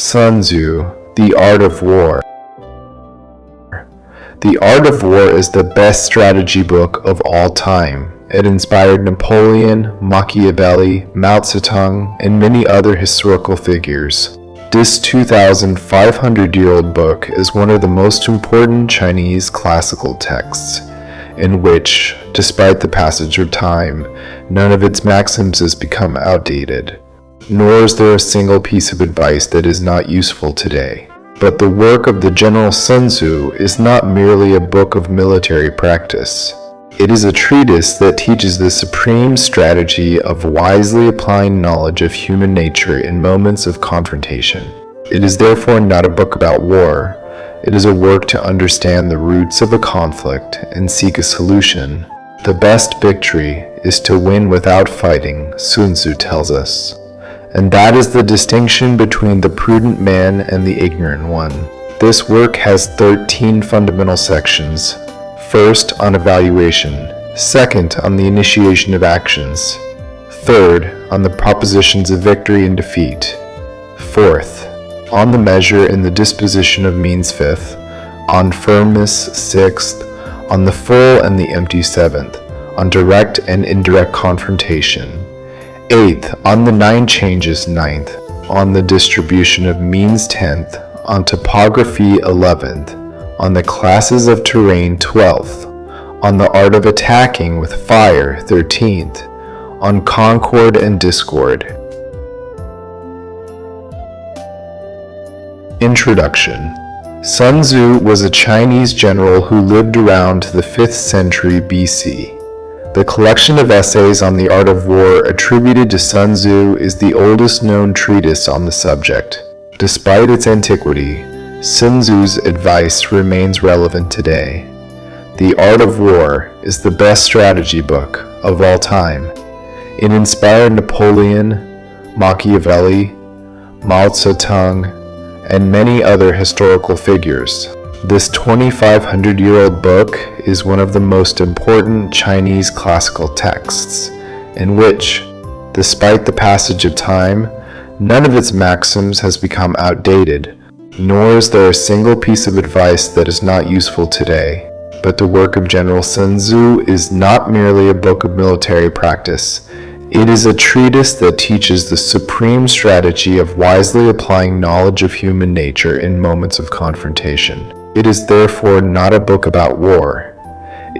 Sun Tzu, The Art of War. The Art of War is the best strategy book of all time. It inspired Napoleon, Machiavelli, Mao Zedong, and many other historical figures. This 2,500-year-old book is one of the most important Chinese classical texts, in which, despite the passage of time, none of its maxims has become outdated. Nor is there a single piece of advice that is not useful today. But the work of the General Sun Tzu is not merely a book of military practice. It is a treatise that teaches the supreme strategy of wisely applying knowledge of human nature in moments of confrontation. It is therefore not a book about war. It is a work to understand the roots of a conflict and seek a solution. The best victory is to win without fighting, Sun Tzu tells us. And that is the distinction between the prudent man and the ignorant one. This work has 13 fundamental sections. First, on evaluation. Second, on the initiation of actions. Third, on the propositions of victory and defeat. Fourth, on the measure and the disposition of means. Fifth, on firmness. Sixth, on the full and the empty. Seventh, on direct and indirect confrontation. Eighth, on the 9 changes. Ninth, on the distribution of means. 10th, on topography. 11th, on the classes of terrain. 12th, on the art of attacking with fire. 13th, on concord and discord. Introduction. Sun Tzu was a Chinese general who lived around the 5th century BC. The collection of essays on the art of war attributed to Sun Tzu is the oldest known treatise on the subject. Despite its antiquity, Sun Tzu's advice remains relevant today. The Art of War is the best strategy book of all time. It inspired Napoleon, Machiavelli, Mao Zedong, and many other historical figures. This 2,500-year-old book is one of the most important Chinese classical texts, in which, despite the passage of time, none of its maxims has become outdated, nor is there a single piece of advice that is not useful today. But the work of General Sun Tzu is not merely a book of military practice. It is a treatise that teaches the supreme strategy of wisely applying knowledge of human nature in moments of confrontation. It is therefore not a book about war.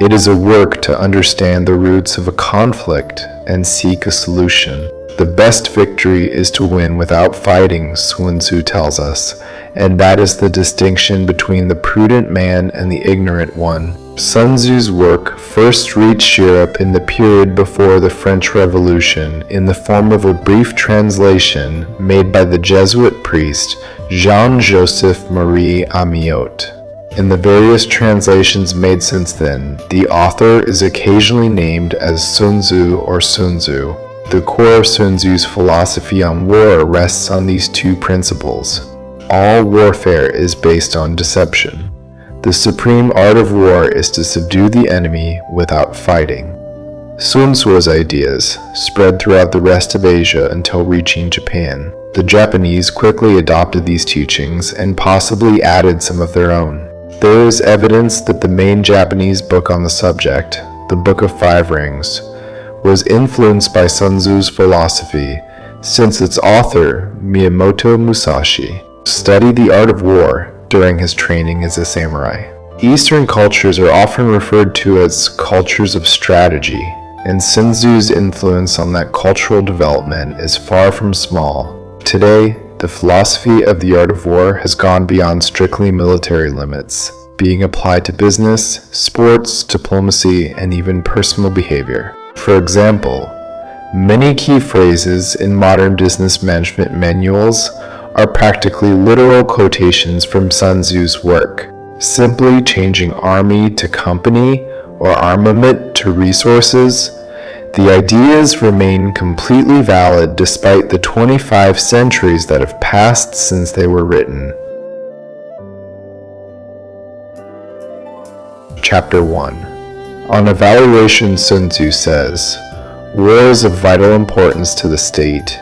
It is a work to understand the roots of a conflict and seek a solution. The best victory is to win without fighting, Sun Tzu tells us, and that is the distinction between the prudent man and the ignorant one. Sun Tzu's work first reached Europe in the period before the French Revolution in the form of a brief translation made by the Jesuit priest Jean-Joseph Marie Amiot. In the various translations made since then, the author is occasionally named as Sun Tzu or Sun Tzu. The core of Sun Tzu's philosophy on war rests on these two principles. All warfare is based on deception. The supreme art of war is to subdue the enemy without fighting. Sun Tzu's ideas spread throughout the rest of Asia until reaching Japan. The Japanese quickly adopted these teachings and possibly added some of their own. There is evidence that the main Japanese book on the subject, the Book of Five Rings, was influenced by Sun Tzu's philosophy, since its author, Miyamoto Musashi, studied the art of war during his training as a samurai. Eastern cultures are often referred to as cultures of strategy, and Sun Tzu's influence on that cultural development is far from small. Today, the philosophy of the art of war has gone beyond strictly military limits, being applied to business, sports, diplomacy, and even personal behavior. For example, many key phrases in modern business management manuals are practically literal quotations from Sun Tzu's work, simply changing army to company or armament to resources. The ideas remain completely valid despite the 25 centuries that have passed since they were written. Chapter 1. On evaluation, Sun Tzu says, "War is of vital importance to the state.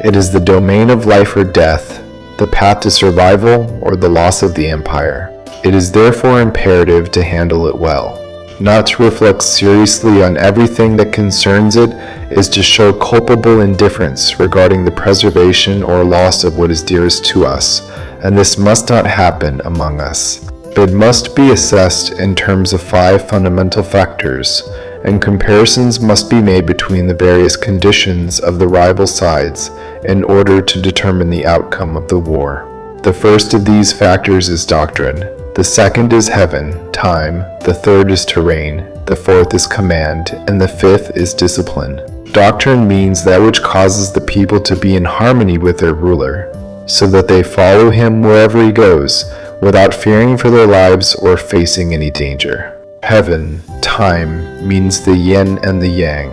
It is the domain of life or death, the path to survival, or the loss of the empire. It is therefore imperative to handle it well. Not to reflect seriously on everything that concerns it is to show culpable indifference regarding the preservation or loss of what is dearest to us, and this must not happen among us. But it must be assessed in terms of 5 fundamental factors, and comparisons must be made between the various conditions of the rival sides in order to determine the outcome of the war. The first of these factors is doctrine. The second is heaven, time. The third is terrain. The fourth is command. And the fifth is discipline. Doctrine means that which causes the people to be in harmony with their ruler, so that they follow him wherever he goes, without fearing for their lives or facing any danger. Heaven, time, means the yin and the yang,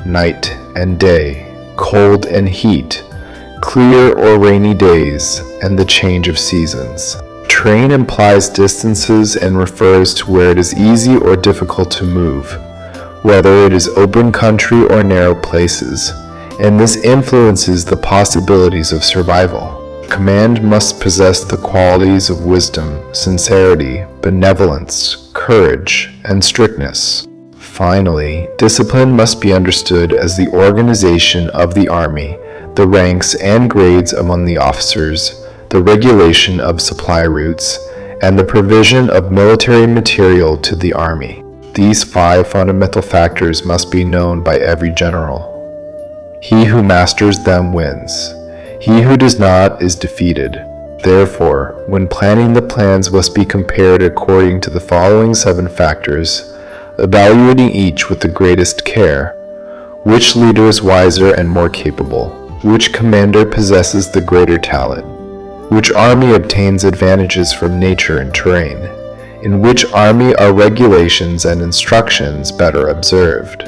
night and day, cold and heat, clear or rainy days, and the change of seasons. Terrain implies distances and refers to where it is easy or difficult to move, whether it is open country or narrow places, and this influences the possibilities of survival. Command must possess the qualities of wisdom, sincerity, benevolence, courage, and strictness. Finally, discipline must be understood as the organization of the army, the ranks and grades among the officers, the regulation of supply routes, and the provision of military material to the army. These 5 fundamental factors must be known by every general. He who masters them wins. He who does not is defeated. Therefore, when planning, the plans must be compared according to the following 7 factors, evaluating each with the greatest care. Which leader is wiser and more capable? Which commander possesses the greater talent? Which army obtains advantages from nature and terrain? In which army are regulations and instructions better observed?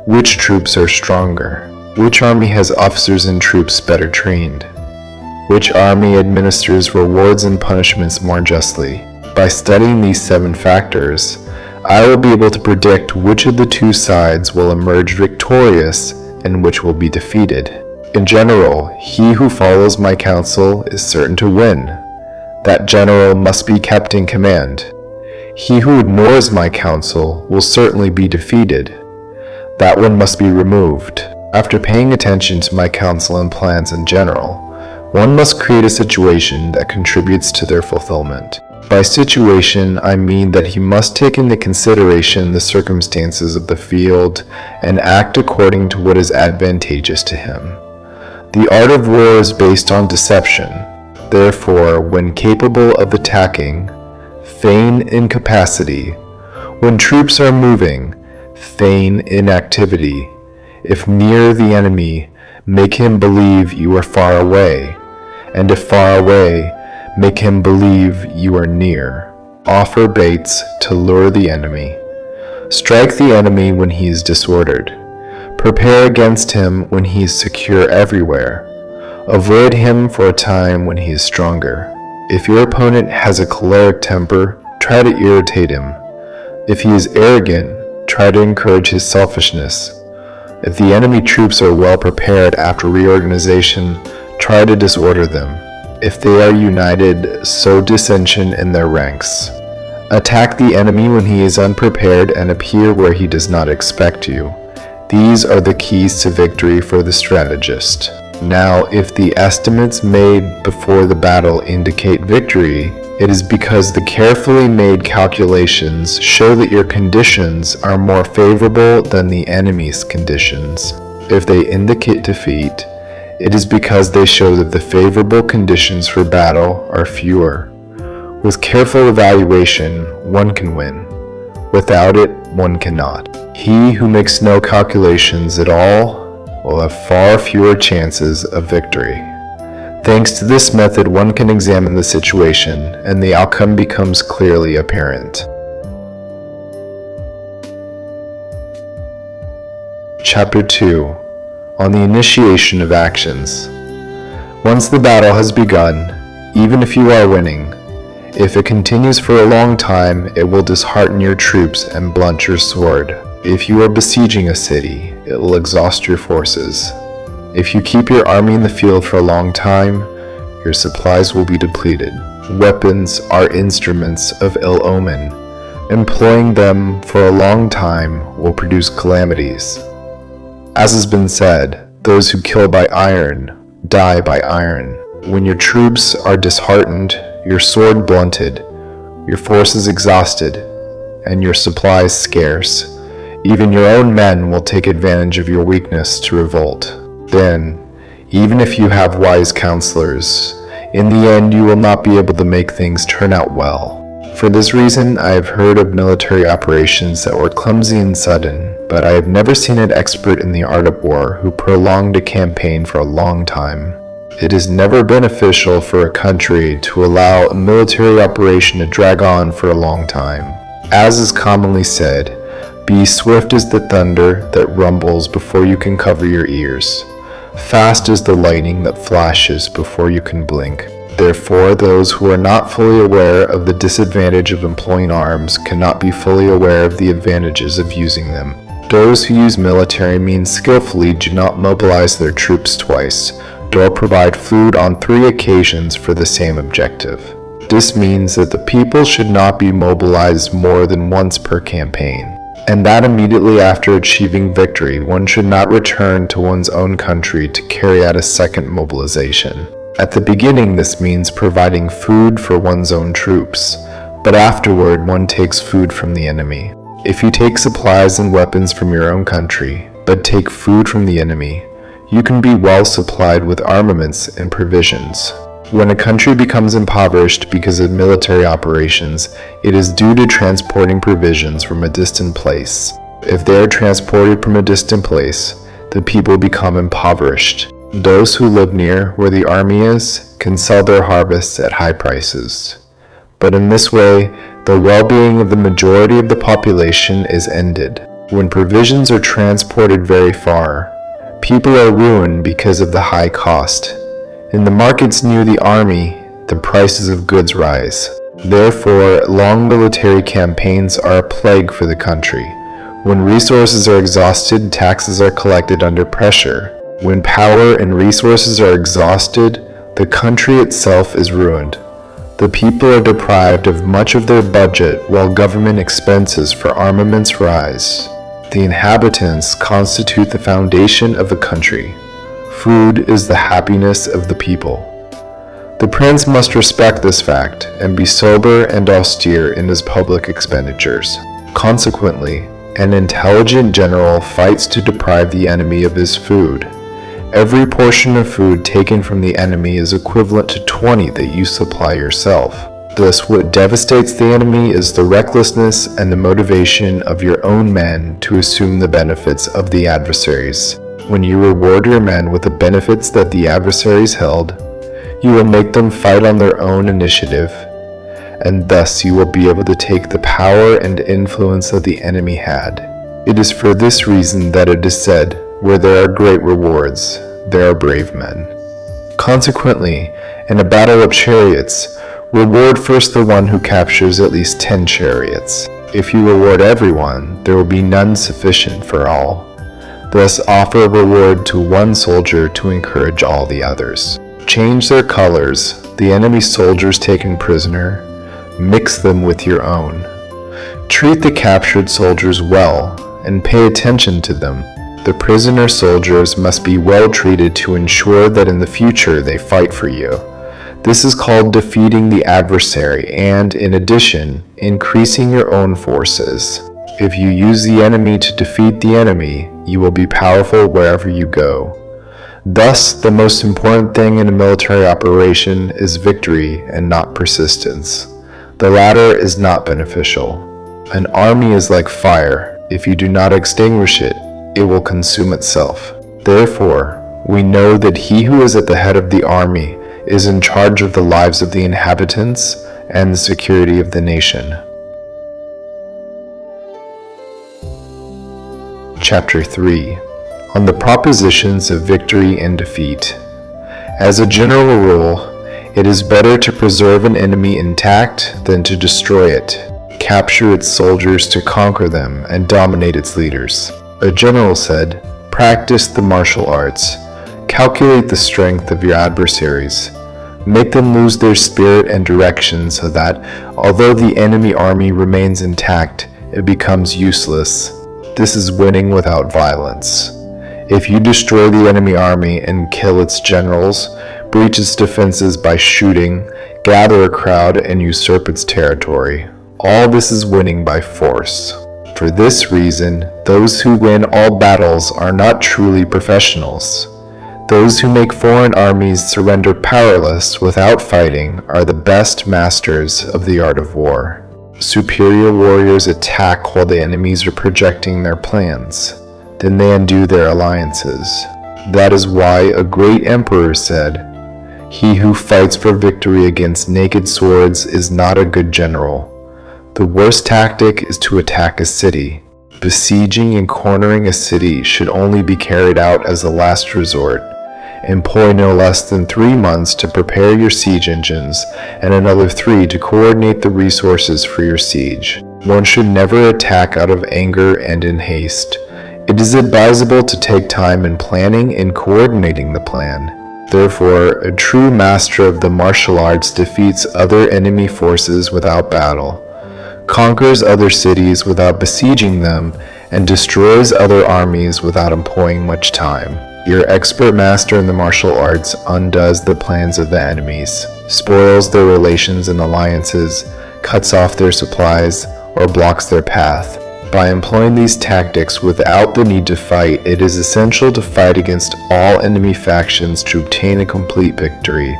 Which troops are stronger? Which army has officers and troops better trained? Which army administers rewards and punishments more justly? By studying these 7 factors, I will be able to predict which of the 2 sides will emerge victorious and which will be defeated. In general, he who follows my counsel is certain to win. That general must be kept in command. He who ignores my counsel will certainly be defeated. That one must be removed. After paying attention to my counsel and plans in general, one must create a situation that contributes to their fulfillment. By situation, I mean that he must take into consideration the circumstances of the field and act according to what is advantageous to him. The art of war is based on deception. Therefore, when capable of attacking, feign incapacity. When troops are moving, feign inactivity. If near the enemy, make him believe you are far away, and if far away, make him believe you are near. Offer baits to lure the enemy. Strike the enemy when he is disordered. Prepare against him when he is secure everywhere. Avoid him for a time when he is stronger. If your opponent has a choleric temper, try to irritate him. If he is arrogant, try to encourage his selfishness. If the enemy troops are well prepared after reorganization, try to disorder them. If they are united, sow dissension in their ranks. Attack the enemy when he is unprepared and appear where he does not expect you. These are the keys to victory for the strategist. Now, if the estimates made before the battle indicate victory, it is because the carefully made calculations show that your conditions are more favorable than the enemy's conditions. If they indicate defeat, it is because they show that the favorable conditions for battle are fewer. With careful evaluation, one can win. Without it, one cannot. He who makes no calculations at all will have far fewer chances of victory. Thanks to this method, one can examine the situation, and the outcome becomes clearly apparent. Chapter 2. On the initiation of actions. Once the battle has begun, even if you are winning, if it continues for a long time, it will dishearten your troops and blunt your sword. If you are besieging a city, it will exhaust your forces. If you keep your army in the field for a long time, your supplies will be depleted. Weapons are instruments of ill omen. Employing them for a long time will produce calamities. As has been said, those who kill by iron die by iron. When your troops are disheartened, your sword blunted, your forces exhausted, and your supplies scarce, even your own men will take advantage of your weakness to revolt. Then, even if you have wise counselors, in the end you will not be able to make things turn out well. For this reason, I have heard of military operations that were clumsy and sudden, but I have never seen an expert in the art of war who prolonged a campaign for a long time. It is never beneficial for a country to allow a military operation to drag on for a long time. As is commonly said, be swift as the thunder that rumbles before you can cover your ears, fast as the lightning that flashes before you can blink. Therefore, those who are not fully aware of the disadvantage of employing arms cannot be fully aware of the advantages of using them. Those who use military means skillfully do not mobilize their troops twice, nor provide food on 3 occasions for the same objective. This means that the people should not be mobilized more than once per campaign, and that immediately after achieving victory, one should not return to one's own country to carry out a second mobilization. At the beginning, this means providing food for one's own troops, but afterward one takes food from the enemy. If you take supplies and weapons from your own country, but take food from the enemy, you can be well supplied with armaments and provisions. When a country becomes impoverished because of military operations, it is due to transporting provisions from a distant place. If they are transported from a distant place, the people become impoverished. Those who live near where the army is can sell their harvests at high prices. But in this way, the well-being of the majority of the population is ended. When provisions are transported very far, people are ruined because of the high cost. In the markets near the army, the prices of goods rise. Therefore, long military campaigns are a plague for the country. When resources are exhausted, taxes are collected under pressure. When power and resources are exhausted, the country itself is ruined. The people are deprived of much of their budget while government expenses for armaments rise. The inhabitants constitute the foundation of a country. Food is the happiness of the people. The prince must respect this fact and be sober and austere in his public expenditures. Consequently, an intelligent general fights to deprive the enemy of his food. Every portion of food taken from the enemy is equivalent to 20 that you supply yourself. Thus, what devastates the enemy is the recklessness and the motivation of your own men to assume the benefits of the adversaries. When you reward your men with the benefits that the adversaries held, you will make them fight on their own initiative, and thus you will be able to take the power and influence that the enemy had. It is for this reason that it is said, where there are great rewards, there are brave men. Consequently, in a battle of chariots, reward first the one who captures at least 10 chariots. If you reward everyone, there will be none sufficient for all. Thus offer a reward to one soldier to encourage all the others. Change their colors, the enemy's soldiers taken prisoner, mix them with your own. Treat the captured soldiers well, and pay attention to them. The prisoner soldiers must be well treated to ensure that in the future they fight for you. This is called defeating the adversary and, in addition, increasing your own forces. If you use the enemy to defeat the enemy, you will be powerful wherever you go. Thus, the most important thing in a military operation is victory and not persistence. The latter is not beneficial. An army is like fire. If you do not extinguish it, it will consume itself. Therefore, we know that he who is at the head of the army is in charge of the lives of the inhabitants and the security of the nation. Chapter 3. On the propositions of victory and defeat. As a general rule, it is better to preserve an enemy intact than to destroy it, capture its soldiers to conquer them, and dominate its leaders. A general said, "Practice the martial arts. Calculate the strength of your adversaries. Make them lose their spirit and direction so that, although the enemy army remains intact, it becomes useless. This is winning without violence. If you destroy the enemy army and kill its generals, breach its defenses by shooting, gather a crowd, and usurp its territory, all this is winning by force. For this reason, those who win all battles are not truly professionals. Those who make foreign armies surrender powerless without fighting are the best masters of the art of war. Superior warriors attack while the enemies are projecting their plans. Then they undo their alliances. That is why a great emperor said, "He who fights for victory against naked swords is not a good general." The worst tactic is to attack a city. Besieging and cornering a city should only be carried out as a last resort. Employ no less than 3 months to prepare your siege engines, and another 3 to coordinate the resources for your siege. One should never attack out of anger and in haste. It is advisable to take time in planning and coordinating the plan. Therefore, a true master of the martial arts defeats other enemy forces without battle, conquers other cities without besieging them, and destroys other armies without employing much time. Your expert master in the martial arts undoes the plans of the enemies, spoils their relations and alliances, cuts off their supplies, or blocks their path. By employing these tactics without the need to fight, it is essential to fight against all enemy factions to obtain a complete victory,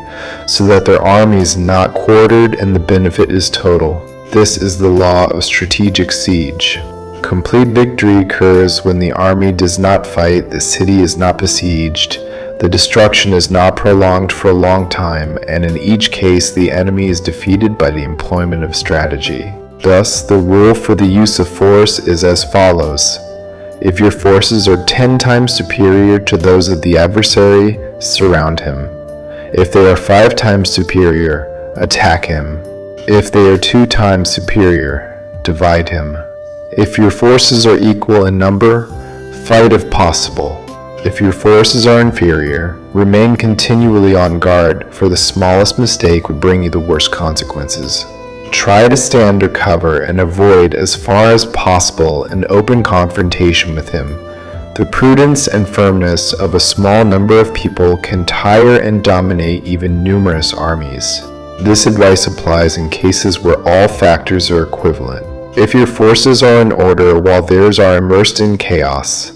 so that their army is not quartered and the benefit is total. This is the law of strategic siege. Complete victory occurs when the army does not fight, the city is not besieged, the destruction is not prolonged for a long time, and in each case the enemy is defeated by the employment of strategy. Thus, the rule for the use of force is as follows. If your forces are 10 times superior to those of the adversary, surround him. If they are 5 times superior, attack him. If they are 2 times superior, divide him. If your forces are equal in number, fight if possible. If your forces are inferior, remain continually on guard, for the smallest mistake would bring you the worst consequences. Try to stay under cover and avoid as far as possible an open confrontation with him. The prudence and firmness of a small number of people can tire and dominate even numerous armies. This advice applies in cases where all factors are equivalent. If your forces are in order while theirs are immersed in chaos,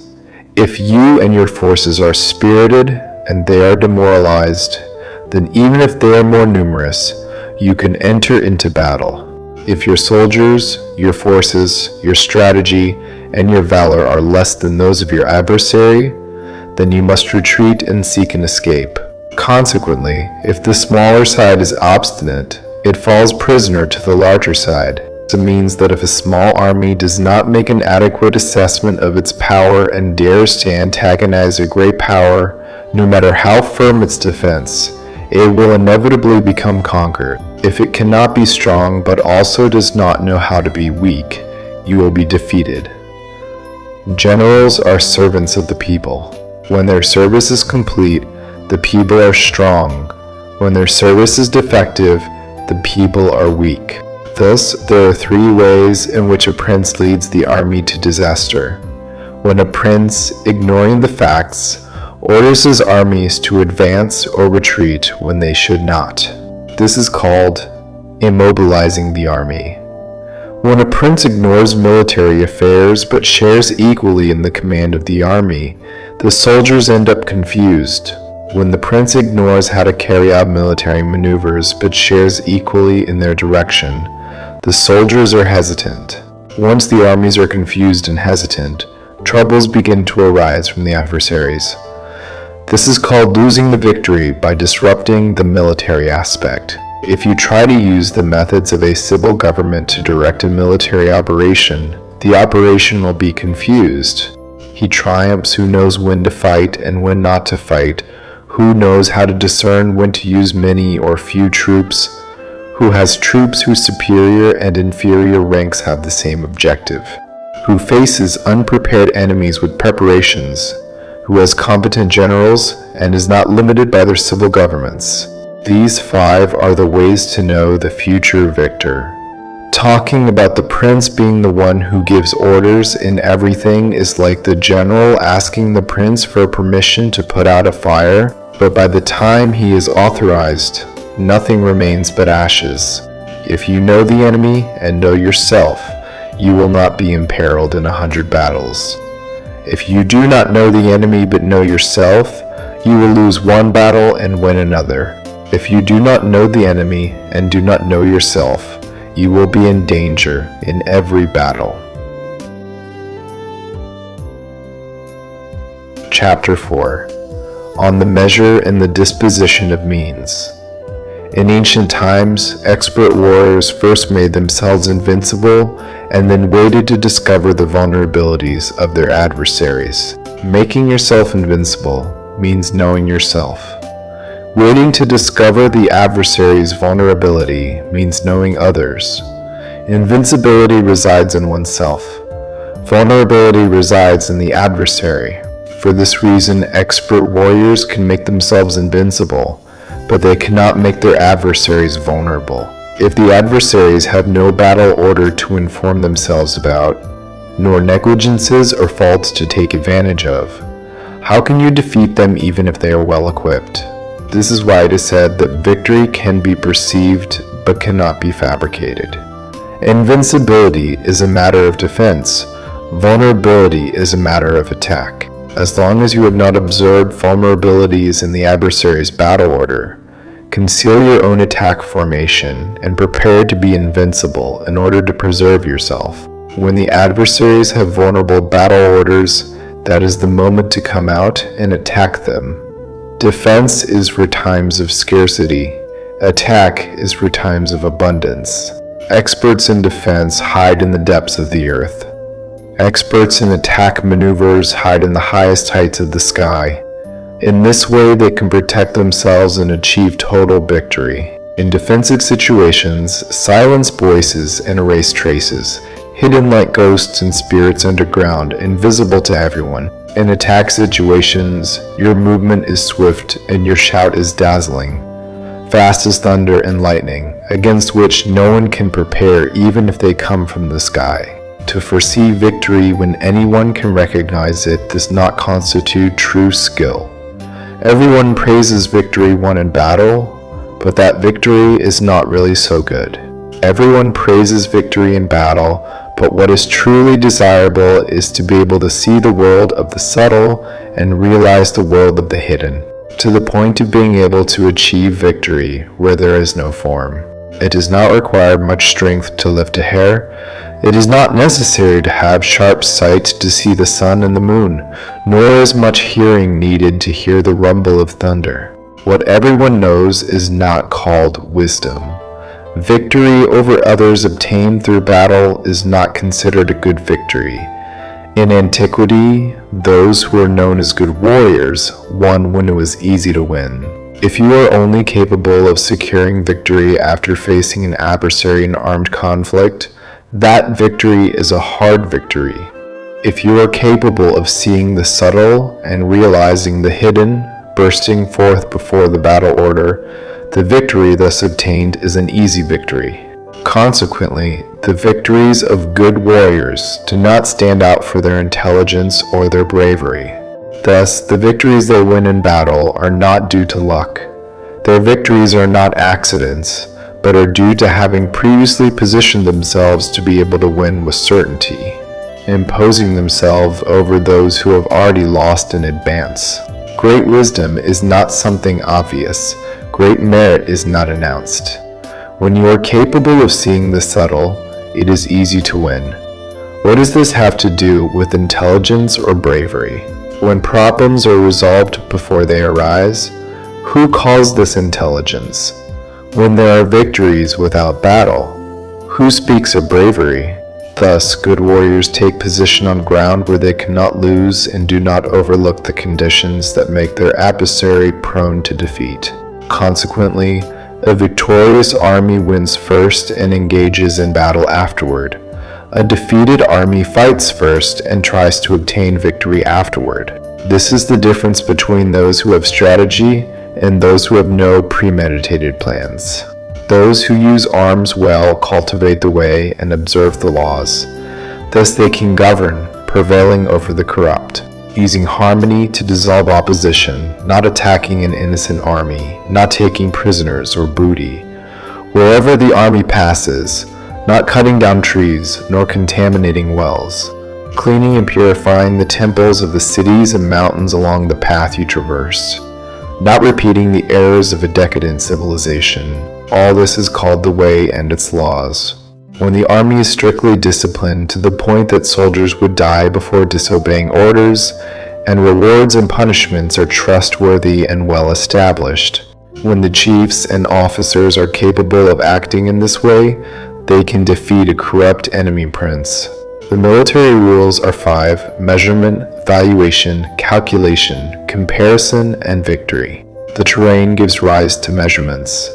if you and your forces are spirited and they are demoralized, then even if they are more numerous, you can enter into battle. If your soldiers, your forces, your strategy, and your valor are less than those of your adversary, then you must retreat and seek an escape. Consequently, if the smaller side is obstinate, it falls prisoner to the larger side. It means that if a small army does not make an adequate assessment of its power and dares to antagonize a great power, no matter how firm its defense, it will inevitably become conquered. If it cannot be strong but also does not know how to be weak, you will be defeated. Generals are servants of the people. When their service is complete, the people are strong. When their service is defective, the people are weak. Thus, there are 3 ways in which a prince leads the army to disaster. When a prince, ignoring the facts, orders his armies to advance or retreat when they should not. This is called immobilizing the army. When a prince ignores military affairs but shares equally in the command of the army, the soldiers end up confused. When the prince ignores how to carry out military maneuvers but shares equally in their direction, the soldiers are hesitant. Once the armies are confused and hesitant, troubles begin to arise from the adversaries. This is called losing the victory by disrupting the military aspect. If you try to use the methods of a civil government to direct a military operation, the operation will be confused. He triumphs who knows when to fight and when not to fight, who knows how to discern when to use many or few troops, who has troops whose superior and inferior ranks have the same objective, who faces unprepared enemies with preparations, who has competent generals and is not limited by their civil governments. These 5 are the ways to know the future victor. Talking about the prince being the one who gives orders in everything is like the general asking the prince for permission to put out a fire, but by the time he is authorized, nothing remains but ashes. If you know the enemy and know yourself, you will not be imperiled in 100 battles. If you do not know the enemy but know yourself, you will lose one battle and win another. If you do not know the enemy and do not know yourself, you will be in danger in every battle. Chapter 4. On the measure and the disposition of means. In ancient times, expert warriors first made themselves invincible and then waited to discover the vulnerabilities of their adversaries. Making yourself invincible means knowing yourself. Waiting to discover the adversary's vulnerability means knowing others. Invincibility resides in oneself. Vulnerability resides in the adversary. For this reason, expert warriors can make themselves invincible, but they cannot make their adversaries vulnerable. If the adversaries have no battle order to inform themselves about, nor negligences or faults to take advantage of, how can you defeat them even if they are well equipped? This is why it is said that victory can be perceived but cannot be fabricated. Invincibility is a matter of defense. Vulnerability is a matter of attack. As long as you have not observed vulnerabilities in the adversary's battle order, conceal your own attack formation and prepare to be invincible in order to preserve yourself. When the adversaries have vulnerable battle orders, that is the moment to come out and attack them. Defense is for times of scarcity. Attack is for times of abundance. Experts in defense hide in the depths of the earth. Experts in attack maneuvers hide in the highest heights of the sky. In this way, they can protect themselves and achieve total victory. In defensive situations, silence voices and erase traces, hidden like ghosts and spirits underground, invisible to everyone. In attack situations, your movement is swift and your shout is dazzling, fast as thunder and lightning, against which no one can prepare even if they come from the sky. To foresee victory when anyone can recognize it does not constitute true skill. Everyone praises victory won in battle, but that victory is not really so good. Everyone praises victory in battle, but what is truly desirable is to be able to see the world of the subtle and realize the world of the hidden, to the point of being able to achieve victory where there is no form. It does not require much strength to lift a hair. It is not necessary to have sharp sight to see the sun and the moon, nor is much hearing needed to hear the rumble of thunder. What everyone knows is not called wisdom. Victory over others obtained through battle is not considered a good victory. In antiquity, those who were known as good warriors won when it was easy to win. If you are only capable of securing victory after facing an adversary in armed conflict, that victory is a hard victory. If you are capable of seeing the subtle and realizing the hidden, bursting forth before the battle order, the victory thus obtained is an easy victory. Consequently, the victories of good warriors do not stand out for their intelligence or their bravery. Thus, the victories they win in battle are not due to luck. Their victories are not accidents, but are due to having previously positioned themselves to be able to win with certainty, imposing themselves over those who have already lost in advance. Great wisdom is not something obvious. Great merit is not announced. When you are capable of seeing the subtle, it is easy to win. What does this have to do with intelligence or bravery? When problems are resolved before they arise, who calls this intelligence? When there are victories without battle, who speaks of bravery? Thus, good warriors take position on ground where they cannot lose and do not overlook the conditions that make their adversary prone to defeat. Consequently, a victorious army wins first and engages in battle afterward. A defeated army fights first and tries to obtain victory afterward. This is the difference between those who have strategy and those who have no premeditated plans. Those who use arms well cultivate the way and observe the laws. Thus they can govern, prevailing over the corrupt, using harmony to dissolve opposition, not attacking an innocent army, not taking prisoners or booty. Wherever the army passes, not cutting down trees, nor contaminating wells, cleaning and purifying the temples of the cities and mountains along the path you traverse, not repeating the errors of a decadent civilization. All this is called the way and its laws. When the army is strictly disciplined to the point that soldiers would die before disobeying orders, and rewards and punishments are trustworthy and well established, when the chiefs and officers are capable of acting in this way, they can defeat a corrupt enemy prince. The military rules are 5: measurement, valuation, calculation, comparison, and victory. The terrain gives rise to measurements.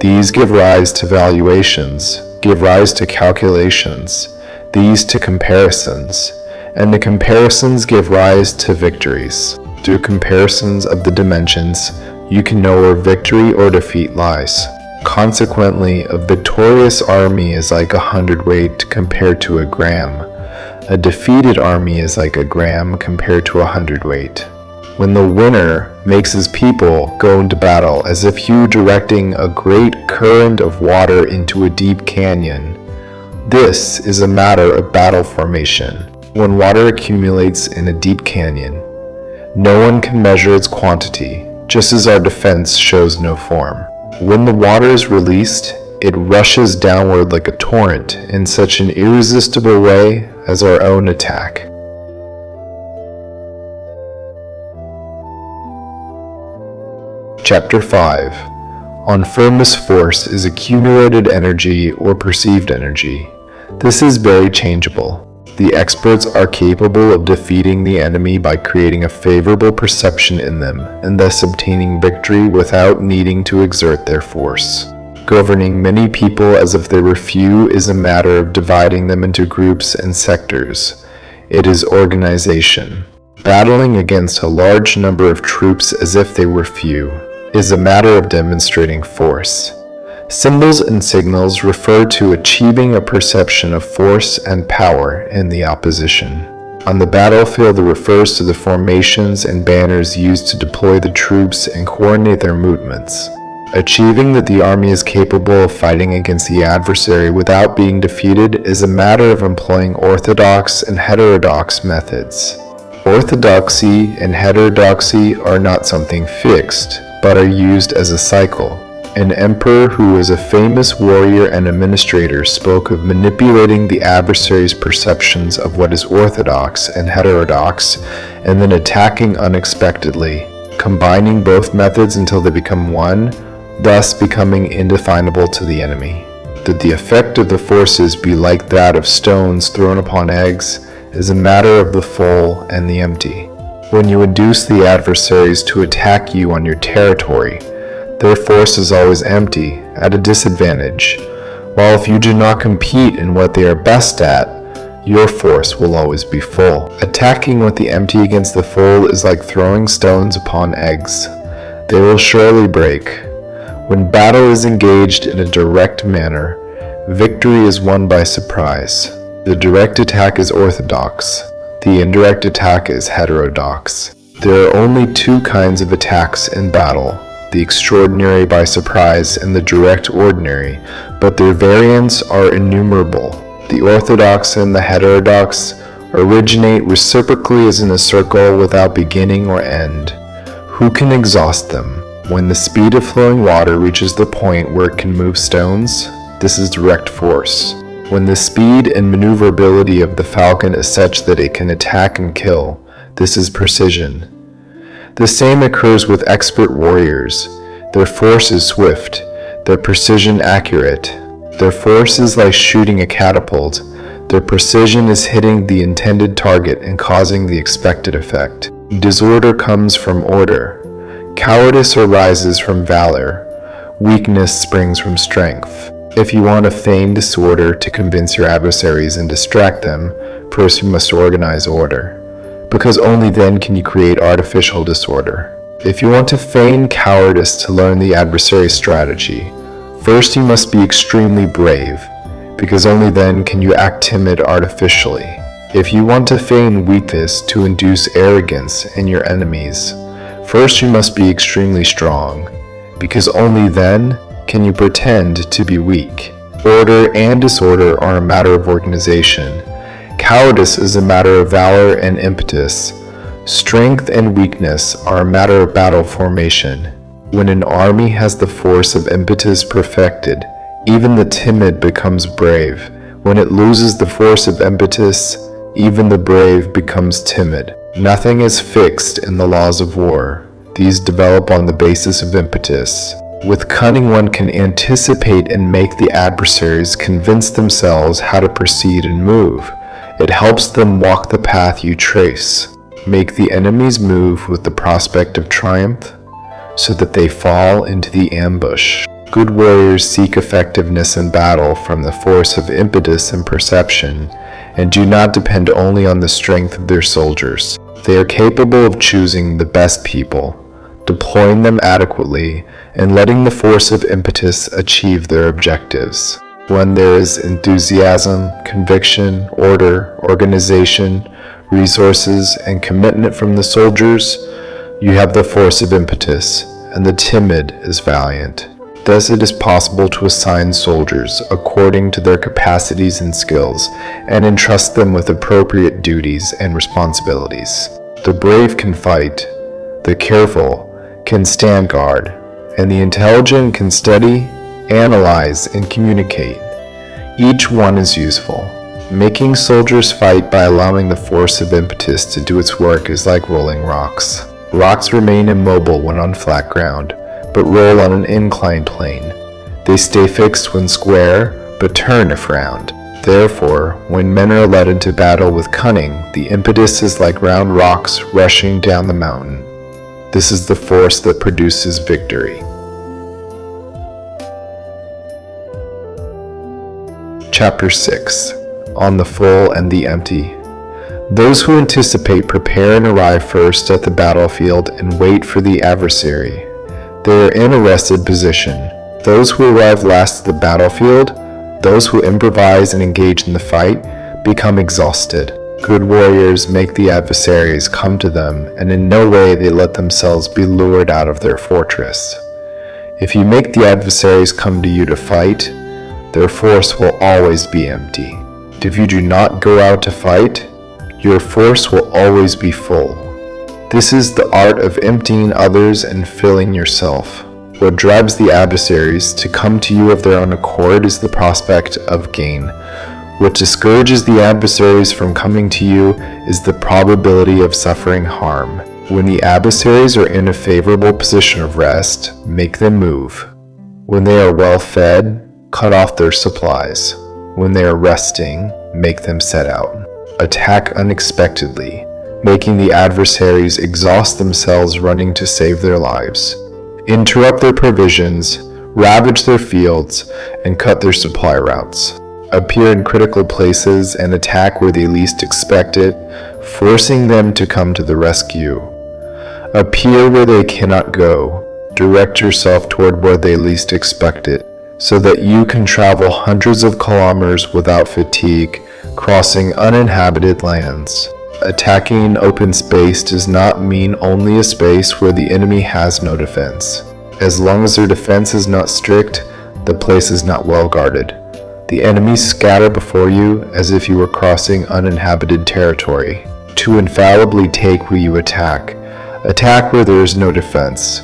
These give rise to valuations, give rise to calculations, these to comparisons, and the comparisons give rise to victories. Through comparisons of the dimensions, you can know where victory or defeat lies. Consequently, a victorious army is like 100 weight compared to a gram. A defeated army is like a gram compared to 100 weight. When the winner makes his people go into battle as if you were directing a great current of water into a deep canyon, this is a matter of battle formation. When water accumulates in a deep canyon, no one can measure its quantity, just as our defense shows no form. When the water is released, it rushes downward like a torrent in such an irresistible way as our own attack. Chapter 5. On firmest force is accumulated energy or perceived energy. This is very changeable. The experts are capable of defeating the enemy by creating a favorable perception in them, and thus obtaining victory without needing to exert their force. Governing many people as if they were few is a matter of dividing them into groups and sectors. It is organization. Battling against a large number of troops as if they were few is a matter of demonstrating force. Symbols and signals refer to achieving a perception of force and power in the opposition. On the battlefield, it refers to the formations and banners used to deploy the troops and coordinate their movements. Achieving that the army is capable of fighting against the adversary without being defeated is a matter of employing orthodox and heterodox methods. Orthodoxy and heterodoxy are not something fixed, but are used as a cycle. An emperor who was a famous warrior and administrator spoke of manipulating the adversary's perceptions of what is orthodox and heterodox, and then attacking unexpectedly, combining both methods until they become one, thus becoming indefinable to the enemy. That the effect of the forces be like that of stones thrown upon eggs is a matter of the full and the empty. When you induce the adversaries to attack you on your territory, their force is always empty, at a disadvantage, while if you do not compete in what they are best at, your force will always be full. Attacking with the empty against the full is like throwing stones upon eggs. They will surely break. When battle is engaged in a direct manner, victory is won by surprise. The direct attack is orthodox. The indirect attack is heterodox. There are only 2 kinds of attacks in battle, the extraordinary by surprise and the direct ordinary, but their variants are innumerable. The orthodox and the heterodox originate reciprocally as in a circle without beginning or end. Who can exhaust them? When the speed of flowing water reaches the point where it can move stones, this is direct force. When the speed and maneuverability of the falcon is such that it can attack and kill, this is precision. The same occurs with expert warriors. Their force is swift, their precision accurate. Their force is like shooting a catapult. Their precision is hitting the intended target and causing the expected effect. Disorder comes from order. Cowardice arises from valor. Weakness springs from strength. If you want to feign disorder to convince your adversaries and distract them, first you must organize order, because only then can you create artificial disorder. If you want to feign cowardice to learn the adversary's strategy, first you must be extremely brave, because only then can you act timid artificially. If you want to feign weakness to induce arrogance in your enemies, first you must be extremely strong, because only then can you pretend to be weak. Order and disorder are a matter of organization. Cowardice is a matter of valor and impetus. Strength and weakness are a matter of battle formation. When an army has the force of impetus perfected, even the timid becomes brave. When it loses the force of impetus, even the brave becomes timid. Nothing is fixed in the laws of war. These develop on the basis of impetus. With cunning, one can anticipate and make the adversaries convince themselves how to proceed and move. It helps them walk the path you trace. Make the enemies move with the prospect of triumph, so that they fall into the ambush. Good warriors seek effectiveness in battle from the force of impetus and perception, and do not depend only on the strength of their soldiers. They are capable of choosing the best people, deploying them adequately, and letting the force of impetus achieve their objectives. When there is enthusiasm, conviction, order, organization, resources, and commitment from the soldiers, you have the force of impetus, and the timid is valiant. Thus it is possible to assign soldiers according to their capacities and skills, and entrust them with appropriate duties and responsibilities. The brave can fight, the careful can stand guard, and the intelligent can study, analyze, and communicate. Each one is useful. Making soldiers fight by allowing the force of impetus to do its work is like rolling rocks. Rocks remain immobile when on flat ground, but roll on an inclined plane. They stay fixed when square, but turn if round. Therefore, when men are led into battle with cunning, the impetus is like round rocks rushing down the mountain. This is the force that produces victory. Chapter 6. On the Full and the Empty. Those who anticipate prepare and arrive first at the battlefield and wait for the adversary. They are in a rested position. Those who arrive last at the battlefield, those who improvise and engage in the fight, become exhausted. Good warriors make the adversaries come to them, and in no way they let themselves be lured out of their fortress. If you make the adversaries come to you to fight, their force will always be empty. If you do not go out to fight, your force will always be full. This is the art of emptying others and filling yourself. What drives the adversaries to come to you of their own accord is the prospect of gain. What discourages the adversaries from coming to you is the probability of suffering harm. When the adversaries are in a favorable position of rest, make them move. When they are well fed, cut off their supplies. When they are resting, make them set out. Attack unexpectedly, making the adversaries exhaust themselves running to save their lives. Interrupt their provisions, ravage their fields, and cut their supply routes. Appear in critical places and attack where they least expect it, forcing them to come to the rescue. Appear where they cannot go. Direct yourself toward where they least expect it, so that you can travel hundreds of kilometers without fatigue, crossing uninhabited lands. Attacking an open space does not mean only a space where the enemy has no defense. As long as their defense is not strict, the place is not well guarded. The enemies scatter before you as if you were crossing uninhabited territory. To infallibly take where you attack, attack where there is no defense.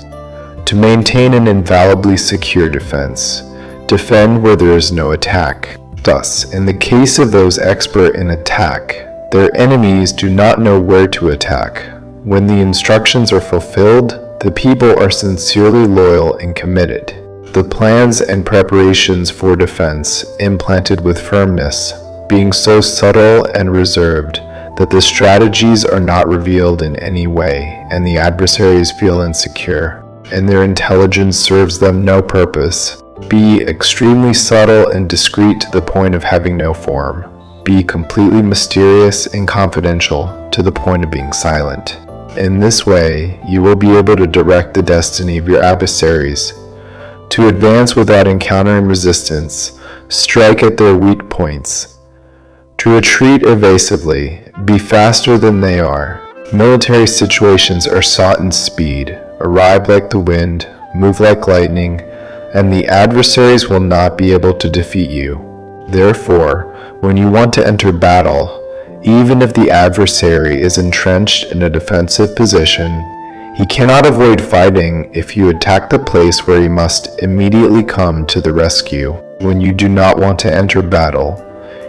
To maintain an infallibly secure defense, defend where there is no attack. Thus, in the case of those expert in attack, their enemies do not know where to attack. When the instructions are fulfilled, the people are sincerely loyal and committed. The plans and preparations for defense, implanted with firmness, being so subtle and reserved that the strategies are not revealed in any way, and the adversaries feel insecure, and their intelligence serves them no purpose. Be extremely subtle and discreet to the point of having no form. Be completely mysterious and confidential to the point of being silent. In this way, you will be able to direct the destiny of your adversaries. To advance without encountering resistance, strike at their weak points. To retreat evasively, be faster than they are. Military situations are sought in speed, arrive like the wind, move like lightning, and the adversaries will not be able to defeat you. Therefore, when you want to enter battle, even if the adversary is entrenched in a defensive position, he cannot avoid fighting if you attack the place where he must immediately come to the rescue. When you do not want to enter battle,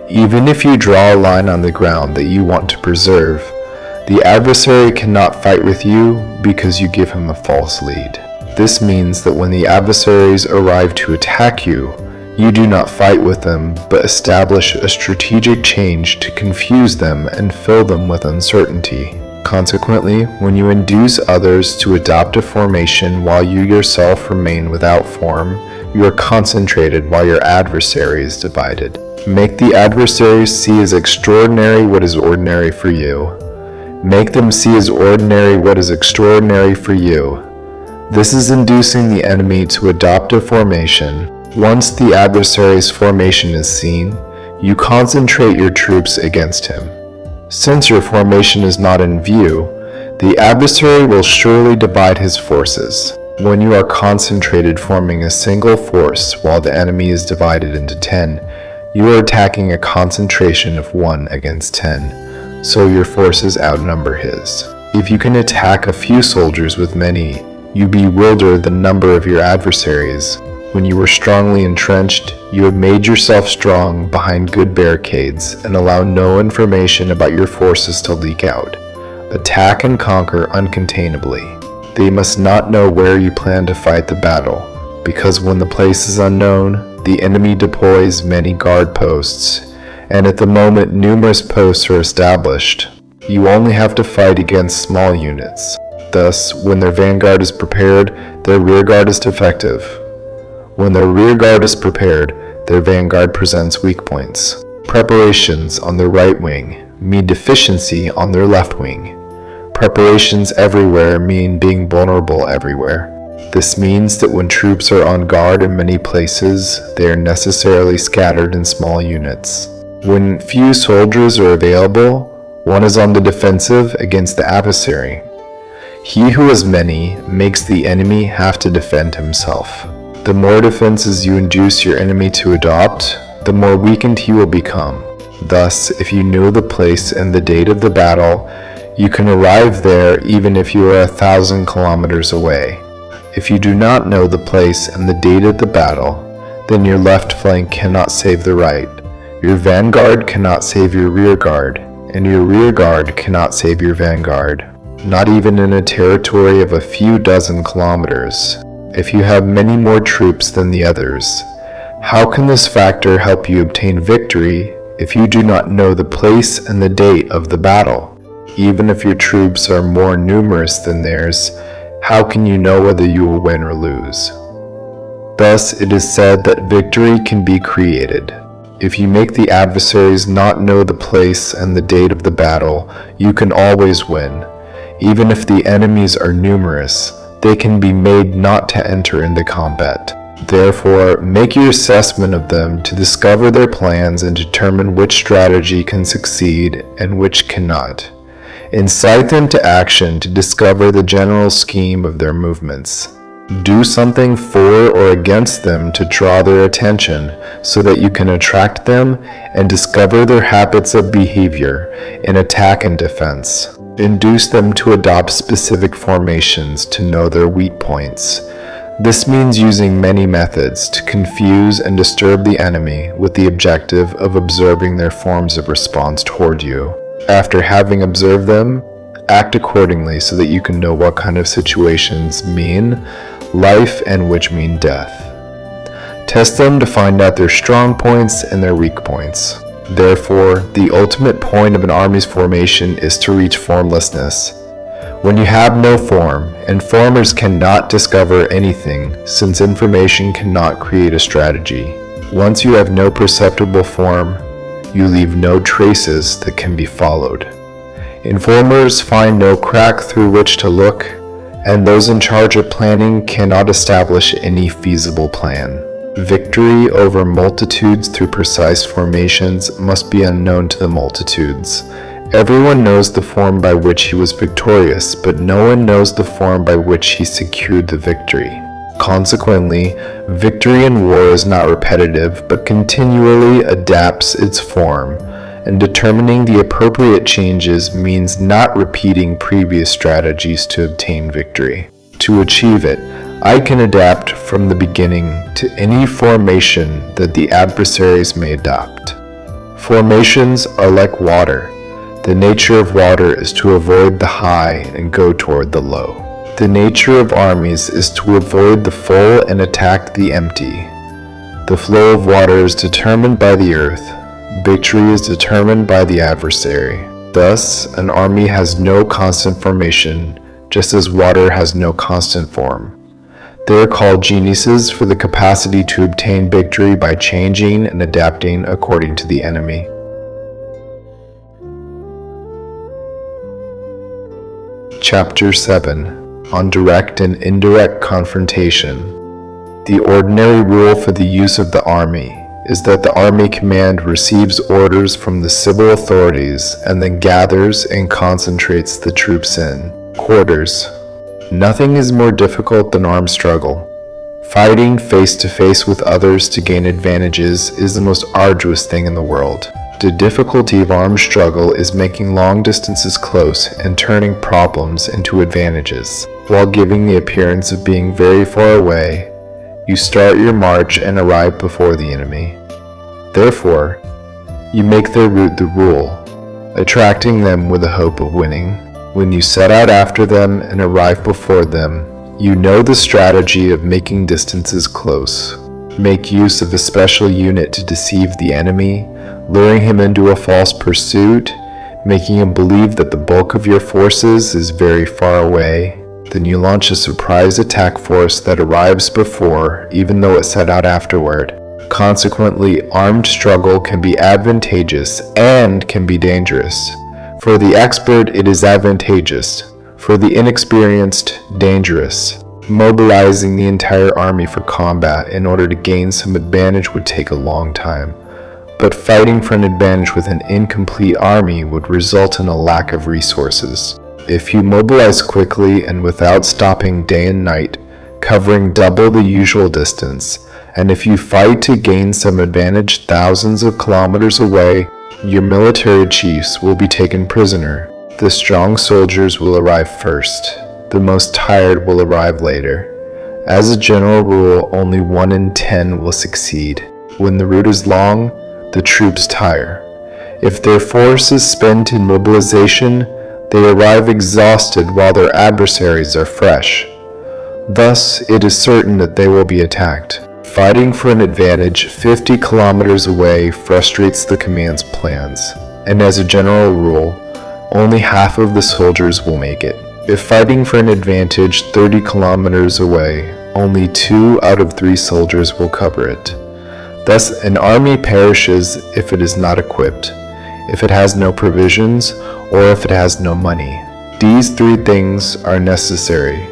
even if you draw a line on the ground that you want to preserve, the adversary cannot fight with you because you give him a false lead. This means that when the adversaries arrive to attack you, you do not fight with them, but establish a strategic change to confuse them and fill them with uncertainty. Consequently, when you induce others to adopt a formation while you yourself remain without form, you are concentrated while your adversary is divided. Make the adversaries see as extraordinary what is ordinary for you. Make them see as ordinary what is extraordinary for you. This is inducing the enemy to adopt a formation. Once the adversary's formation is seen, you concentrate your troops against him. Since your formation is not in view, the adversary will surely divide his forces. When you are concentrated forming a single force while the enemy is divided into 10, you are attacking a concentration of 1 against 10, so your forces outnumber his. If you can attack a few soldiers with many, you bewilder the number of your adversaries. When you are strongly entrenched, you have made yourself strong behind good barricades and allow no information about your forces to leak out. Attack and conquer uncontainably. They must not know where you plan to fight the battle, because when the place is unknown, the enemy deploys many guard posts, and at the moment numerous posts are established. You only have to fight against small units. Thus, when their vanguard is prepared, their rearguard is defective. When their rearguard is prepared, their vanguard presents weak points. Preparations on their right wing mean deficiency on their left wing. Preparations everywhere mean being vulnerable everywhere. This means that when troops are on guard in many places, they are necessarily scattered in small units. When few soldiers are available, one is on the defensive against the adversary. He who has many makes the enemy have to defend himself. The more defenses you induce your enemy to adopt, the more weakened he will become. Thus, if you know the place and the date of the battle, you can arrive there even if you are 1,000 kilometers away. If you do not know the place and the date of the battle, then your left flank cannot save the right, your vanguard cannot save your rearguard, and your rearguard cannot save your vanguard, not even in a territory of a few dozen kilometers. If you have many more troops than the others, how can this factor help you obtain victory if you do not know the place and the date of the battle? Even if your troops are more numerous than theirs, how can you know whether you will win or lose? Thus, it is said that victory can be created. If you make the adversaries not know the place and the date of the battle, you can always win. Even if the enemies are numerous, they can be made not to enter into combat. Therefore, make your assessment of them to discover their plans and determine which strategy can succeed and which cannot. Incite them to action to discover the general scheme of their movements. Do something for or against them to draw their attention so that you can attract them and discover their habits of behavior in attack and defense. Induce them to adopt specific formations to know their weak points. This means using many methods to confuse and disturb the enemy with the objective of observing their forms of response toward you. After having observed them, act accordingly so that you can know what kind of situations mean life and which mean death. Test them to find out their strong points and their weak points. Therefore, the ultimate point of an army's formation is to reach formlessness. When you have no form, informers cannot discover anything, since information cannot create a strategy. Once you have no perceptible form, you leave no traces that can be followed. Informers find no crack through which to look, and those in charge of planning cannot establish any feasible plan. Victory over multitudes through precise formations must be unknown to the multitudes. Everyone knows the form by which he was victorious, but no one knows the form by which he secured the victory. Consequently, victory in war is not repetitive, but continually adapts its form, and determining the appropriate changes means not repeating previous strategies to obtain victory. To achieve it, I can adapt from the beginning to any formation that the adversaries may adopt. Formations are like water. The nature of water is to avoid the high and go toward the low. The nature of armies is to avoid the full and attack the empty. The flow of water is determined by the earth. Victory is determined by the adversary. Thus, an army has no constant formation, just as water has no constant form. They are called geniuses for the capacity to obtain victory by changing and adapting according to the enemy. Chapter 7. On direct and indirect confrontation. The ordinary rule for the use of the army is that the army command receives orders from the civil authorities and then gathers and concentrates the troops in quarters. Nothing is more difficult than armed struggle. Fighting face to face with others to gain advantages is the most arduous thing in the world. The difficulty of armed struggle is making long distances close and turning problems into advantages. While giving the appearance of being very far away, you start your march and arrive before the enemy. Therefore, you make their route the rule, attracting them with the hope of winning. When you set out after them and arrive before them, you know the strategy of making distances close. Make use of a special unit to deceive the enemy, luring him into a false pursuit, making him believe that the bulk of your forces is very far away. Then you launch a surprise attack force that arrives before, even though it set out afterward. Consequently, armed struggle can be advantageous and can be dangerous. For the expert, it is advantageous. For the inexperienced, dangerous. Mobilizing the entire army for combat in order to gain some advantage would take a long time. But fighting for an advantage with an incomplete army would result in a lack of resources. If you mobilize quickly and without stopping day and night, covering double the usual distance, and if you fight to gain some advantage thousands of kilometers away, your military chiefs will be taken prisoner. The strong soldiers will arrive first. The most tired will arrive later. As a general rule, only 1 in 10 will succeed. When the route is long, the troops tire. If their force is spent in mobilization, they arrive exhausted while their adversaries are fresh. Thus, it is certain that they will be attacked. Fighting for an advantage 50 kilometers away frustrates the command's plans, and as a general rule, only half of the soldiers will make it. If fighting for an advantage 30 kilometers away, only 2 out of 3 soldiers will cover it. Thus, an army perishes if it is not equipped, if it has no provisions, or if it has no money. These 3 things are necessary.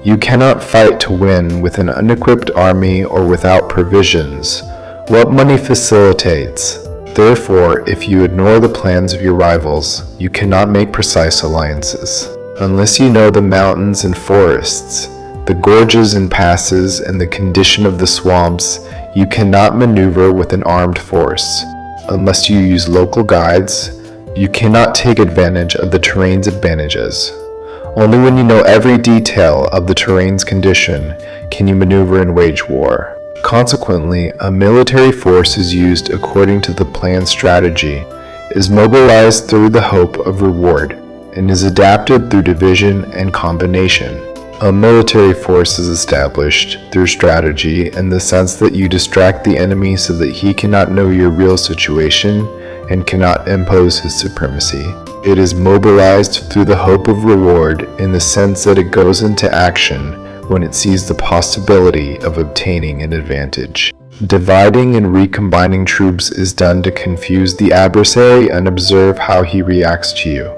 You cannot fight to win with an unequipped army or without provisions. What money facilitates? Therefore, if you ignore the plans of your rivals, you cannot make precise alliances. Unless you know the mountains and forests, the gorges and passes, and the condition of the swamps, you cannot maneuver with an armed force. Unless you use local guides, you cannot take advantage of the terrain's advantages. Only when you know every detail of the terrain's condition can you maneuver and wage war. Consequently, a military force is used according to the planned strategy, is mobilized through the hope of reward, and is adapted through division and combination. A military force is established through strategy in the sense that you distract the enemy so that he cannot know your real situation and cannot impose his supremacy. It is mobilized through the hope of reward in the sense that it goes into action when it sees the possibility of obtaining an advantage. Dividing and recombining troops is done to confuse the adversary and observe how he reacts to you.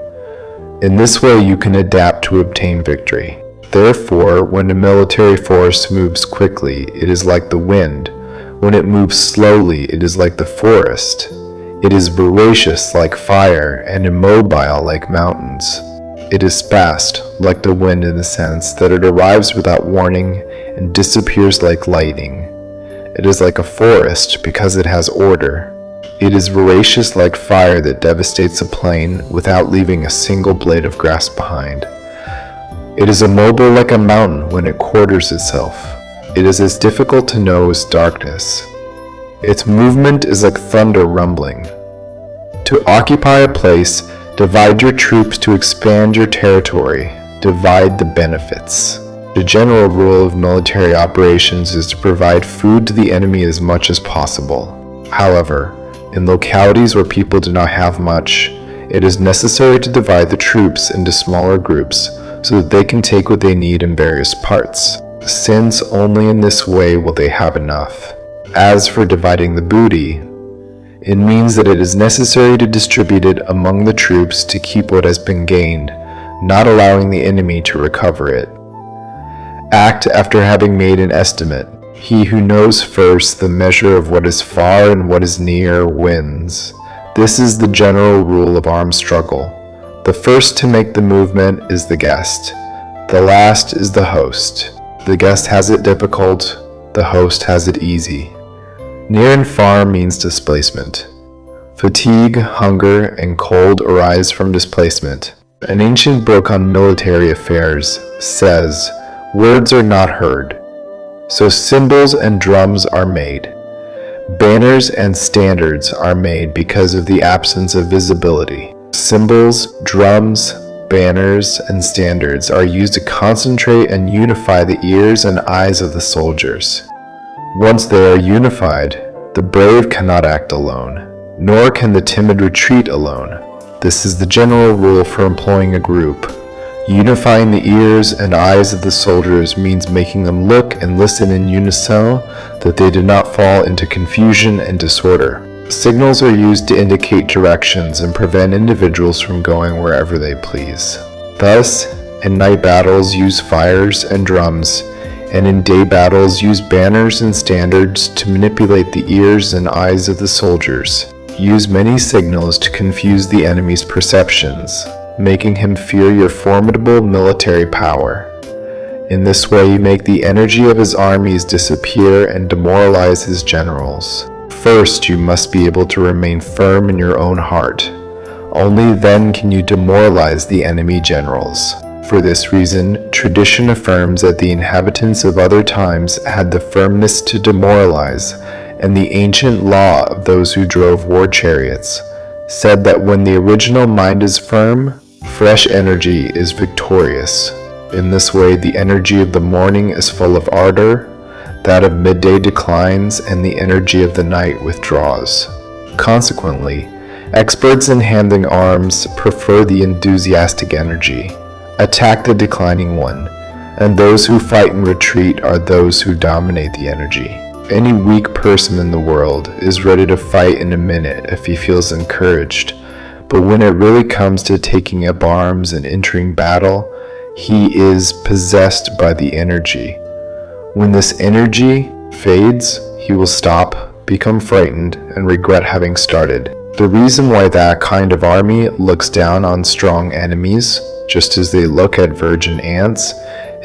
In this way, you can adapt to obtain victory. Therefore, when a military force moves quickly, it is like the wind. When it moves slowly, it is like the forest. It is voracious like fire and immobile like mountains. It is fast like the wind in the sense that it arrives without warning and disappears like lightning. It is like a forest because it has order. It is voracious like fire that devastates a plain without leaving a single blade of grass behind. It is immobile like a mountain when it quarters itself. It is as difficult to know as darkness. Its movement is like thunder rumbling. To occupy a place, divide your troops to expand your territory. Divide the benefits. The general rule of military operations is to provide food to the enemy as much as possible. However, in localities where people do not have much, it is necessary to divide the troops into smaller groups so that they can take what they need in various parts, since only in this way will they have enough. As for dividing the booty, it means that it is necessary to distribute it among the troops to keep what has been gained, not allowing the enemy to recover it. Act after having made an estimate. He who knows first the measure of what is far and what is near wins. This is the general rule of armed struggle. The first to make the movement is the guest. The last is the host. The guest has it difficult, the host has it easy. Near and far means displacement. Fatigue, hunger, and cold arise from displacement. An ancient book on military affairs says, "Words are not heard, so cymbals and drums are made. Banners and standards are made because of the absence of visibility." Cymbals, drums, banners, and standards are used to concentrate and unify the ears and eyes of the soldiers. Once they are unified, the brave cannot act alone, nor can the timid retreat alone. This is the general rule for employing a group. Unifying the ears and eyes of the soldiers means making them look and listen in unison that they do not fall into confusion and disorder. Signals are used to indicate directions and prevent individuals from going wherever they please. Thus, in night battles use fires and drums, and in day battles use banners and standards to manipulate the ears and eyes of the soldiers. Use many signals to confuse the enemy's perceptions, making him fear your formidable military power. In this way you make the energy of his armies disappear and demoralize his generals. First, you must be able to remain firm in your own heart. Only then can you demoralize the enemy generals. For this reason, tradition affirms that the inhabitants of other times had the firmness to demoralize, and the ancient law of those who drove war chariots said that when the original mind is firm, fresh energy is victorious. In this way, the energy of the morning is full of ardor, that of midday declines, and the energy of the night withdraws. Consequently, experts in handling arms prefer the enthusiastic energy. Attack the declining one, and those who fight and retreat are those who dominate the energy. Any weak person in the world is ready to fight in a minute if he feels encouraged, but when it really comes to taking up arms and entering battle, he is possessed by the energy. When this energy fades, he will stop, become frightened, and regret having started. The reason why that kind of army looks down on strong enemies, just as they look at virgin ants,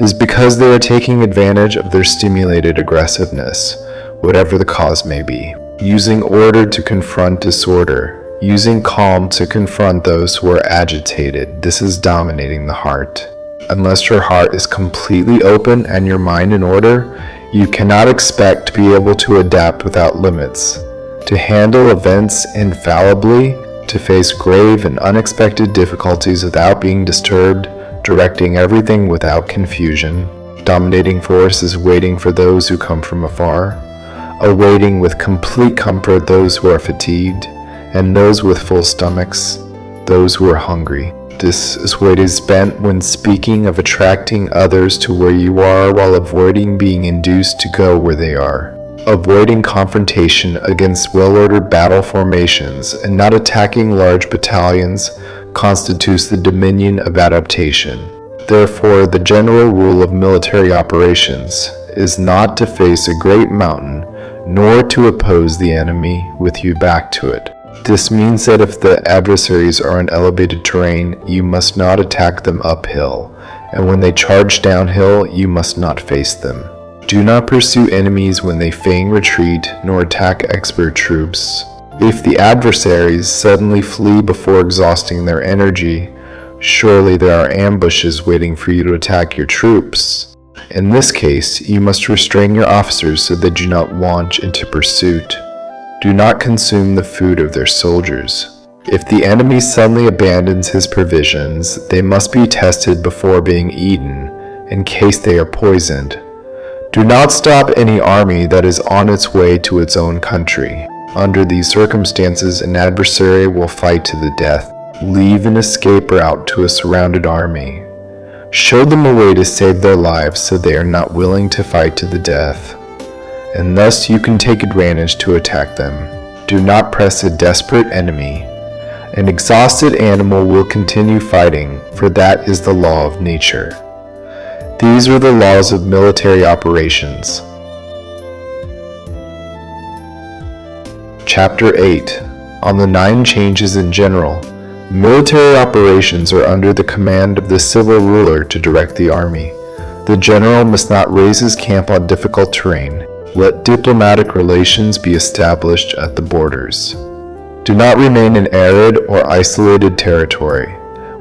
is because they are taking advantage of their stimulated aggressiveness, whatever the cause may be. Using order to confront disorder, using calm to confront those who are agitated, this is dominating the heart. Unless your heart is completely open and your mind in order, you cannot expect to be able to adapt without limits, to handle events infallibly, to face grave and unexpected difficulties without being disturbed, directing everything without confusion. Dominating force is waiting for those who come from afar, awaiting with complete comfort those who are fatigued, and those with full stomachs, those who are hungry. This is what is spent when speaking of attracting others to where you are while avoiding being induced to go where they are. Avoiding confrontation against well-ordered battle formations and not attacking large battalions constitutes the dominion of adaptation. Therefore, the general rule of military operations is not to face a great mountain, nor to oppose the enemy with you back to it. This means that if the adversaries are on elevated terrain, you must not attack them uphill, and when they charge downhill, you must not face them. Do not pursue enemies when they feign retreat, nor attack expert troops. If the adversaries suddenly flee before exhausting their energy, surely there are ambushes waiting for you to attack your troops. In this case, you must restrain your officers so they do not launch into pursuit. Do not consume the food of their soldiers. If the enemy suddenly abandons his provisions, they must be tested before being eaten, in case they are poisoned. Do not stop any army that is on its way to its own country. Under these circumstances, an adversary will fight to the death. Leave an escape route to a surrounded army. Show them a way to save their lives so they are not willing to fight to the death, and thus you can take advantage to attack them. Do not press a desperate enemy. An exhausted animal will continue fighting, for that is the law of nature. These are the laws of military operations. Chapter 8. On the 9 changes in general. Military operations are under the command of the civil ruler to direct the army. The general must not raise his camp on difficult terrain. Let diplomatic relations be established at the borders. Do not remain in arid or isolated territory.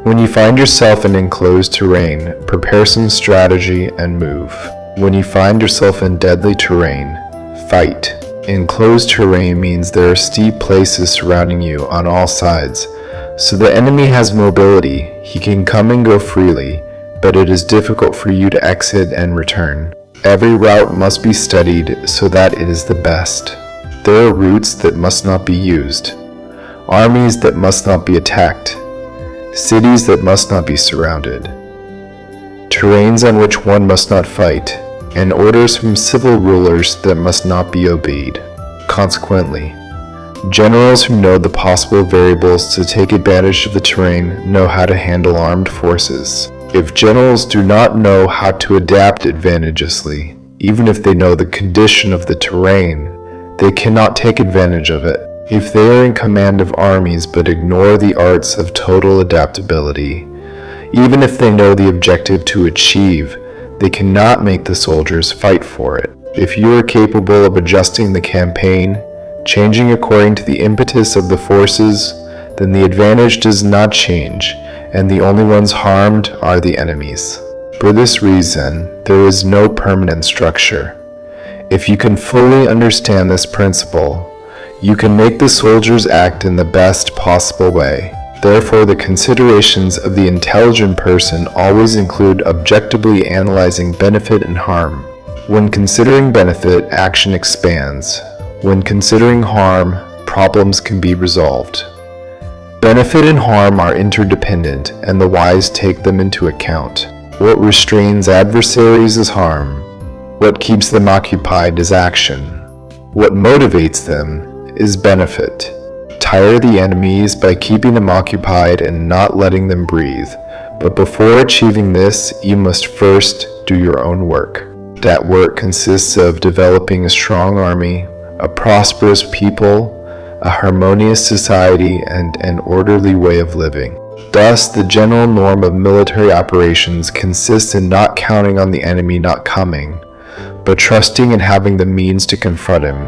When you find yourself in enclosed terrain, prepare some strategy and move. When you find yourself in deadly terrain, fight. Enclosed terrain means there are steep places surrounding you on all sides, so the enemy has mobility. He can come and go freely, but it is difficult for you to exit and return. Every route must be studied so that it is the best. There are routes that must not be used, armies that must not be attacked, cities that must not be surrounded, terrains on which one must not fight, and orders from civil rulers that must not be obeyed. Consequently, generals who know the possible variables to take advantage of the terrain know how to handle armed forces. If generals do not know how to adapt advantageously, even if they know the condition of the terrain, they cannot take advantage of it. If they are in command of armies but ignore the arts of total adaptability, even if they know the objective to achieve, they cannot make the soldiers fight for it. If you are capable of adjusting the campaign, changing according to the impetus of the forces, then the advantage does not change, and the only ones harmed are the enemies. For this reason, there is no permanent structure. If you can fully understand this principle, you can make the soldiers act in the best possible way. Therefore, the considerations of the intelligent person always include objectively analyzing benefit and harm. When considering benefit, action expands. When considering harm, problems can be resolved. Benefit and harm are interdependent, and the wise take them into account. What restrains adversaries is harm. What keeps them occupied is action. What motivates them is benefit. Tire the enemies by keeping them occupied and not letting them breathe. But before achieving this, you must first do your own work. That work consists of developing a strong army, a prosperous people, a harmonious society, and an orderly way of living. Thus, the general norm of military operations consists in not counting on the enemy not coming, but trusting in having the means to confront him.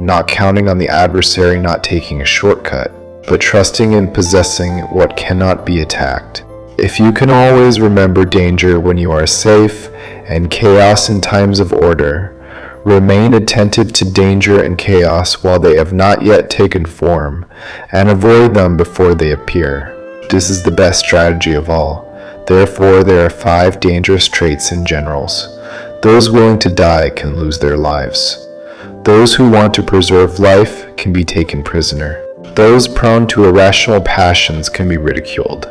Not counting on the adversary not taking a shortcut, but trusting in possessing what cannot be attacked. If you can always remember danger when you are safe and chaos in times of order, remain attentive to danger and chaos while they have not yet taken form, and avoid them before they appear. This is the best strategy of all. Therefore, there are 5 dangerous traits in generals. Those willing to die can lose their lives. Those who want to preserve life can be taken prisoner. Those prone to irrational passions can be ridiculed.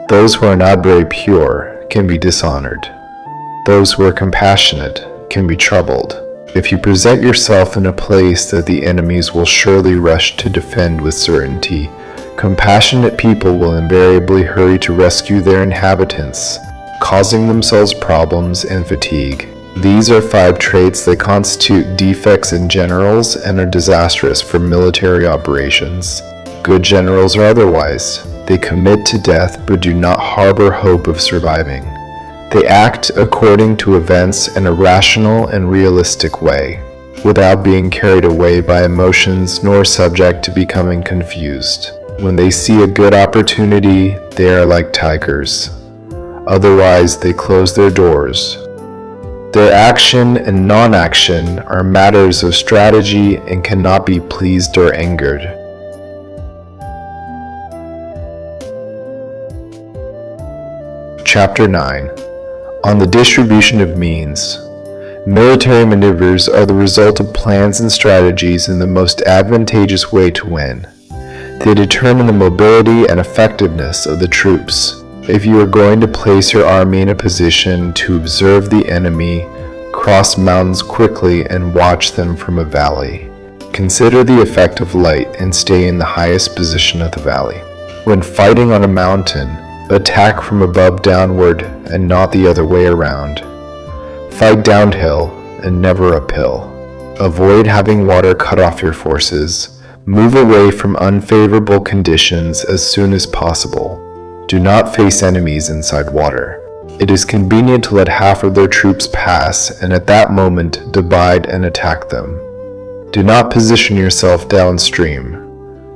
Those who are not very pure can be dishonored. Those who are compassionate can be troubled. If you present yourself in a place that the enemies will surely rush to defend with certainty, compassionate people will invariably hurry to rescue their inhabitants, causing themselves problems and fatigue. These are 5 traits that constitute defects in generals and are disastrous for military operations. Good generals are otherwise. They commit to death but do not harbor hope of surviving. They act according to events in a rational and realistic way, without being carried away by emotions nor subject to becoming confused. When they see a good opportunity, they are like tigers. Otherwise, they close their doors. Their action and non-action are matters of strategy and cannot be pleased or angered. Chapter 9. On the distribution of means. Military maneuvers are the result of plans and strategies in the most advantageous way to win. They determine the mobility and effectiveness of the troops. If you are going to place your army in a position to observe the enemy, cross mountains quickly and watch them from a valley. Consider the effect of light and stay in the highest position of the valley. When fighting on a mountain, attack from above downward and not the other way around. Fight downhill and never uphill. Avoid having water cut off your forces. Move away from unfavorable conditions as soon as possible. Do not face enemies inside water. It is convenient to let half of their troops pass and at that moment divide and attack them. Do not position yourself downstream.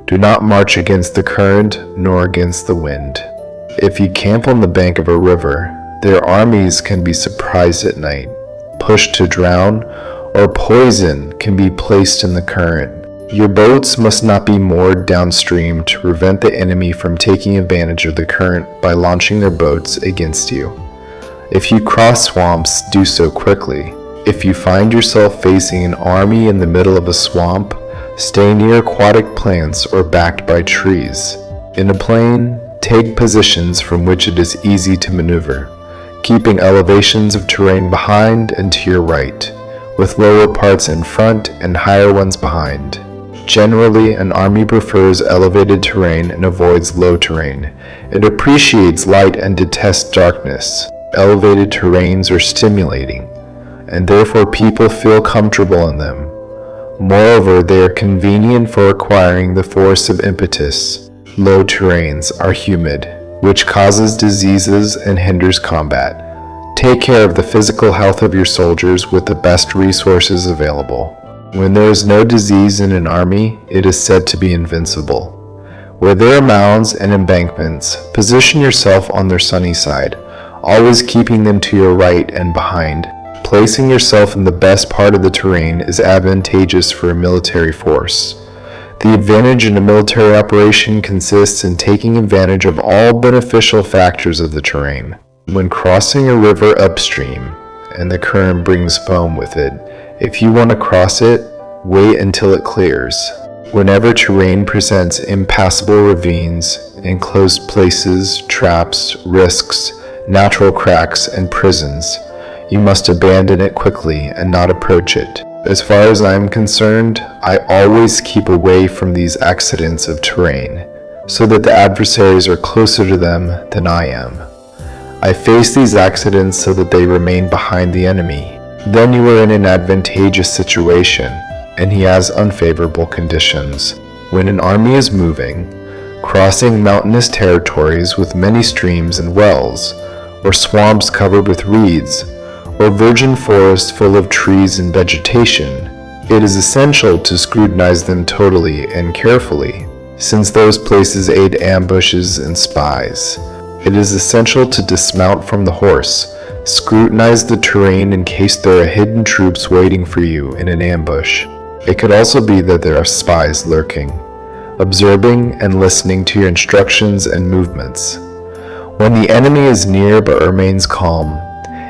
Do not march against the current nor against the wind. If you camp on the bank of a river, their armies can be surprised at night, pushed to drown, or poison can be placed in the current. Your boats must not be moored downstream to prevent the enemy from taking advantage of the current by launching their boats against you. If you cross swamps, do so quickly. If you find yourself facing an army in the middle of a swamp, stay near aquatic plants or backed by trees. In a plain, take positions from which it is easy to maneuver, keeping elevations of terrain behind and to your right, with lower parts in front and higher ones behind. Generally, an army prefers elevated terrain and avoids low terrain. It appreciates light and detests darkness. Elevated terrains are stimulating, and therefore people feel comfortable in them. Moreover, they are convenient for acquiring the force of impetus. Low terrains are humid, which causes diseases and hinders combat. Take care of the physical health of your soldiers with the best resources available. When there is no disease in an army, it is said to be invincible. Where there are mounds and embankments, position yourself on their sunny side, always keeping them to your right and behind. Placing yourself in the best part of the terrain is advantageous for a military force. The advantage in a military operation consists in taking advantage of all beneficial factors of the terrain. When crossing a river upstream, and the current brings foam with it, if you want to cross it, wait until it clears. Whenever terrain presents impassable ravines, enclosed places, traps, risks, natural cracks, and prisons, you must abandon it quickly and not approach it. As far as I am concerned, I always keep away from these accidents of terrain, so that the adversaries are closer to them than I am. I face these accidents so that they remain behind the enemy. Then you are in an advantageous situation, and he has unfavorable conditions. When an army is moving, crossing mountainous territories with many streams and wells, or swamps covered with reeds, or virgin forests full of trees and vegetation, it is essential to scrutinize them totally and carefully, since those places aid ambushes and spies. It is essential to dismount from the horse, scrutinize the terrain in case there are hidden troops waiting for you in an ambush. It could also be that there are spies lurking, observing and listening to your instructions and movements. When the enemy is near but remains calm,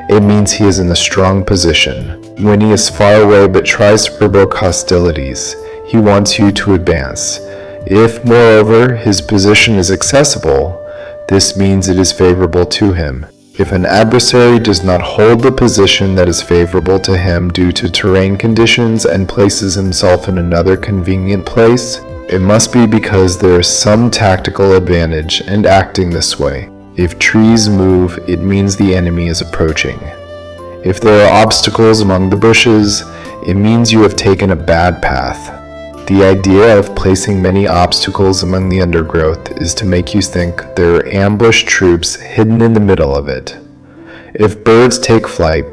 it means he is in a strong position. When he is far away but tries to provoke hostilities, he wants you to advance. If, moreover, his position is accessible, this means it is favorable to him. If an adversary does not hold the position that is favorable to him due to terrain conditions and places himself in another convenient place, it must be because there is some tactical advantage in acting this way. If trees move, it means the enemy is approaching. If there are obstacles among the bushes, it means you have taken a bad path. The idea of placing many obstacles among the undergrowth is to make you think there are ambushed troops hidden in the middle of it. If birds take flight,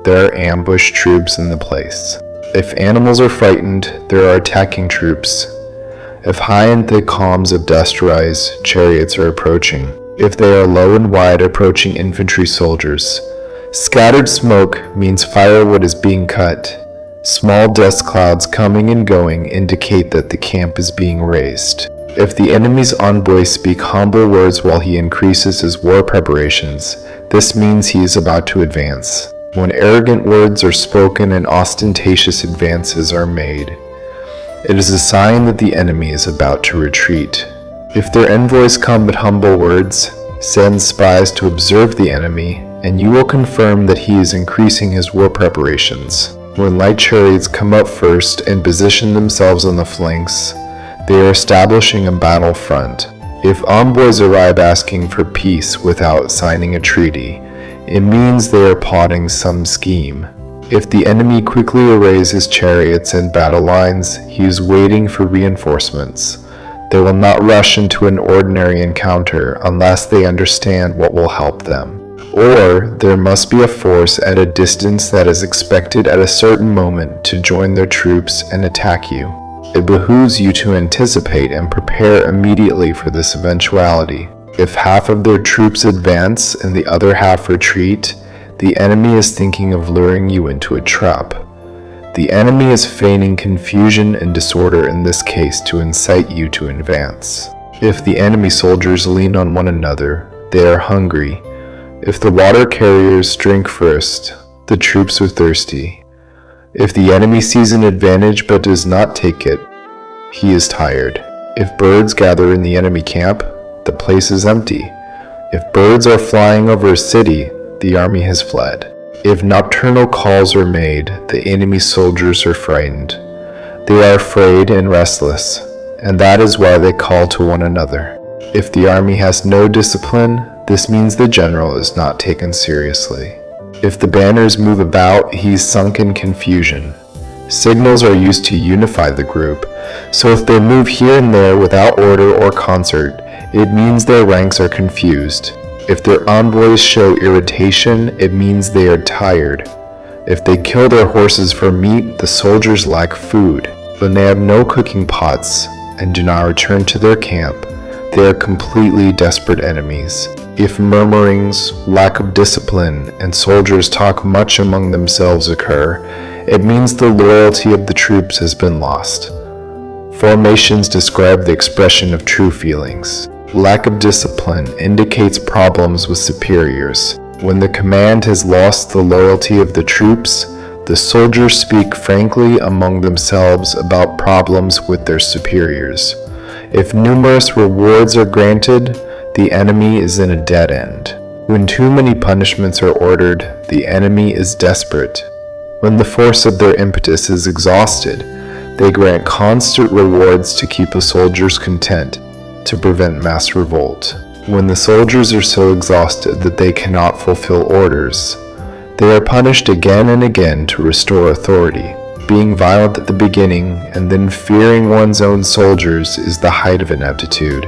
there are ambushed troops in the place. If animals are frightened, there are attacking troops. If high and thick columns of dust rise, chariots are approaching. If they are low and wide, approaching infantry soldiers. Scattered smoke means firewood is being cut. Small dust clouds coming and going indicate that the camp is being raised. If the enemy's envoys speak humble words while he increases his war preparations, this means he is about to advance. When arrogant words are spoken and ostentatious advances are made, it is a sign that the enemy is about to retreat. If their envoys come with humble words, send spies to observe the enemy, and you will confirm that he is increasing his war preparations. When light chariots come up first and position themselves on the flanks, they are establishing a battle front. If envoys arrive asking for peace without signing a treaty, it means they are plotting some scheme. If the enemy quickly arrays his chariots and battle lines, he is waiting for reinforcements. They will not rush into an ordinary encounter unless they understand what will help them. Or there must be a force at a distance that is expected at a certain moment to join their troops and attack you. It behooves you to anticipate and prepare immediately for this eventuality. If half of their troops advance and the other half retreat, the enemy is thinking of luring you into a trap. The enemy is feigning confusion and disorder in this case to incite you to advance. If the enemy soldiers lean on one another, they are hungry. If the water carriers drink first, the troops are thirsty. If the enemy sees an advantage but does not take it, he is tired. If birds gather in the enemy camp, the place is empty. If birds are flying over a city, the army has fled. If nocturnal calls are made, the enemy soldiers are frightened. They are afraid and restless, and that is why they call to one another. If the army has no discipline, this means the general is not taken seriously. If the banners move about, he is sunk in confusion. Signals are used to unify the group, so if they move here and there without order or concert, it means their ranks are confused. If their envoys show irritation, it means they are tired. If they kill their horses for meat, the soldiers lack food. When they have no cooking pots and do not return to their camp, they are completely desperate enemies. If murmurings, lack of discipline, and soldiers talk much among themselves occur, it means the loyalty of the troops has been lost. Formations describe the expression of true feelings. Lack of discipline indicates problems with superiors. When the command has lost the loyalty of the troops, the soldiers speak frankly among themselves about problems with their superiors. If numerous rewards are granted, the enemy is in a dead end. When too many punishments are ordered, the enemy is desperate. When the force of their impetus is exhausted, they grant constant rewards to keep the soldiers content, to prevent mass revolt. When the soldiers are so exhausted that they cannot fulfill orders, they are punished again and again to restore authority. Being violent at the beginning and then fearing one's own soldiers is the height of ineptitude.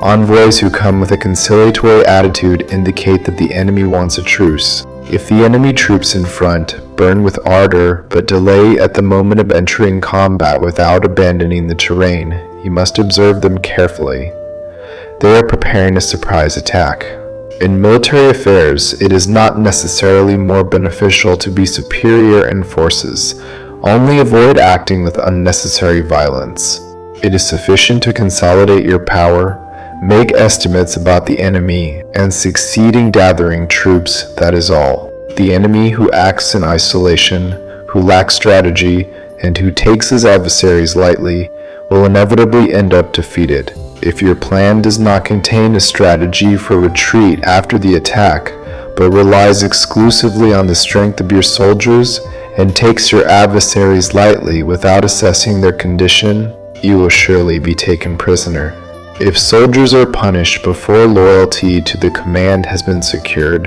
Envoys who come with a conciliatory attitude indicate that the enemy wants a truce. If the enemy troops in front burn with ardor but delay at the moment of entering combat without abandoning the terrain, you must observe them carefully. They are preparing a surprise attack. In military affairs, it is not necessarily more beneficial to be superior in forces. Only avoid acting with unnecessary violence. It is sufficient to consolidate your power, make estimates about the enemy, and succeed in gathering troops, that is all. The enemy who acts in isolation, who lacks strategy, and who takes his adversaries lightly, will inevitably end up defeated. If your plan does not contain a strategy for retreat after the attack, but relies exclusively on the strength of your soldiers and takes your adversaries lightly without assessing their condition, you will surely be taken prisoner. If soldiers are punished before loyalty to the command has been secured,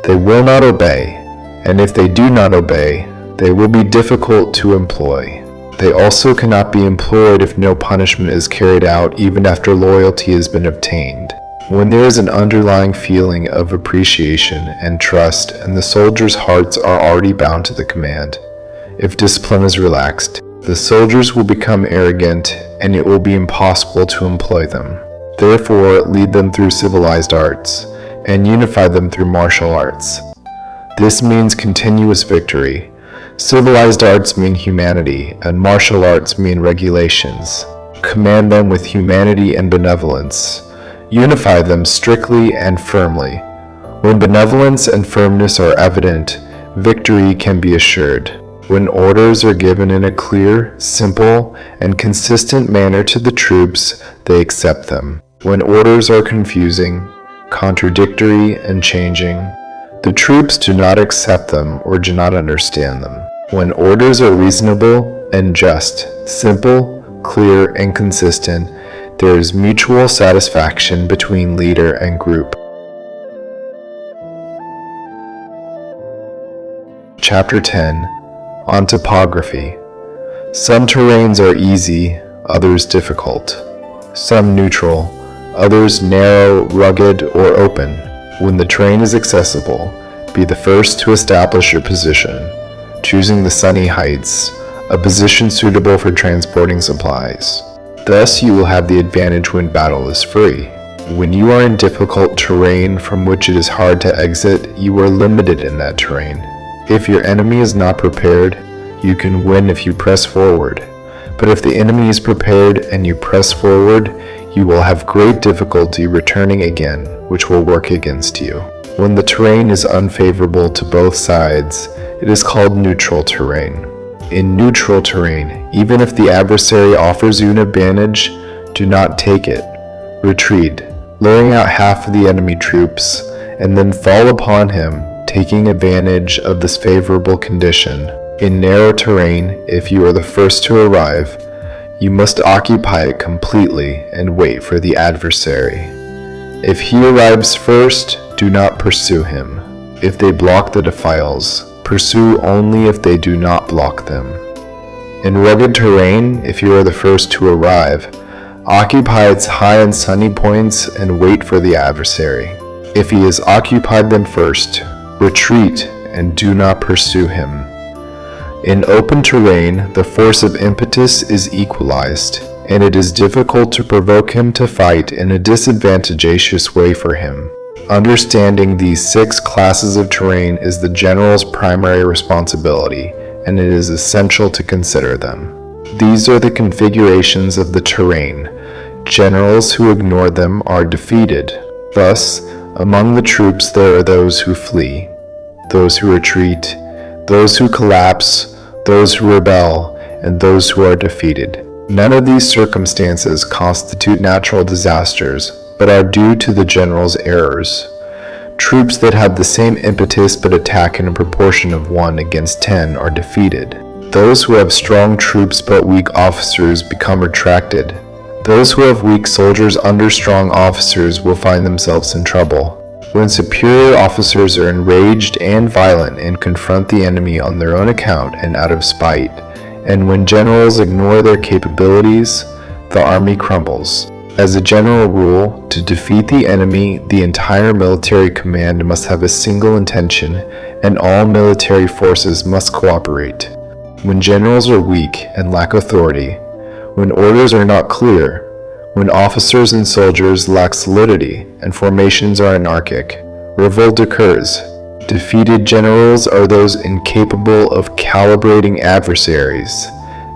they will not obey, and if they do not obey, they will be difficult to employ. They also cannot be employed if no punishment is carried out even after loyalty has been obtained. When there is an underlying feeling of appreciation and trust and the soldiers' hearts are already bound to the command, if discipline is relaxed, the soldiers will become arrogant and it will be impossible to employ them. Therefore, lead them through civilized arts and unify them through martial arts. This means continuous victory. Civilized arts mean humanity, and martial arts mean regulations. Command them with humanity and benevolence. Unify them strictly and firmly. When benevolence and firmness are evident, victory can be assured. When orders are given in a clear, simple, and consistent manner to the troops, they accept them. When orders are confusing, contradictory, and changing, the troops do not accept them or do not understand them. When orders are reasonable and just, simple, clear, and consistent, there is mutual satisfaction between leader and group. Chapter 10. On Topography. Some terrains are easy, others difficult. Some neutral, others narrow, rugged, or open. When the terrain is accessible, be the first to establish your position, choosing the sunny heights, a position suitable for transporting supplies. Thus you will have the advantage when battle is free. When you are in difficult terrain from which it is hard to exit, you are limited in that terrain. If your enemy is not prepared, you can win if you press forward. But if the enemy is prepared and you press forward, you will have great difficulty returning again, which will work against you. When the terrain is unfavorable to both sides, it is called neutral terrain. In neutral terrain, even if the adversary offers you an advantage, do not take it. Retreat, luring out half of the enemy troops, and then fall upon him, taking advantage of this favorable condition. In narrow terrain, if you are the first to arrive, you must occupy it completely and wait for the adversary. If he arrives first, do not pursue him. If they block the defiles, pursue only if they do not block them. In rugged terrain, if you are the first to arrive, occupy its high and sunny points and wait for the adversary. If he has occupied them first, retreat and do not pursue him. In open terrain, the force of impetus is equalized, and it is difficult to provoke him to fight in a disadvantageous way for him. Understanding these 6 classes of terrain is the general's primary responsibility, and it is essential to consider them. These are the configurations of the terrain. Generals who ignore them are defeated. Thus, among the troops there are those who flee, those who retreat, those who collapse, those who rebel, and those who are defeated. None of these circumstances constitute natural disasters, but are due to the general's errors. Troops that have the same impetus but attack in a proportion of 1 against 10 are defeated. Those who have strong troops but weak officers become retracted. Those who have weak soldiers under strong officers will find themselves in trouble. When superior officers are enraged and violent and confront the enemy on their own account and out of spite, and when generals ignore their capabilities, the army crumbles. As a general rule, to defeat the enemy, the entire military command must have a single intention, and all military forces must cooperate. When generals are weak and lack authority, when orders are not clear, when officers and soldiers lack solidity and formations are anarchic, revolt occurs. Defeated generals are those incapable of calibrating adversaries.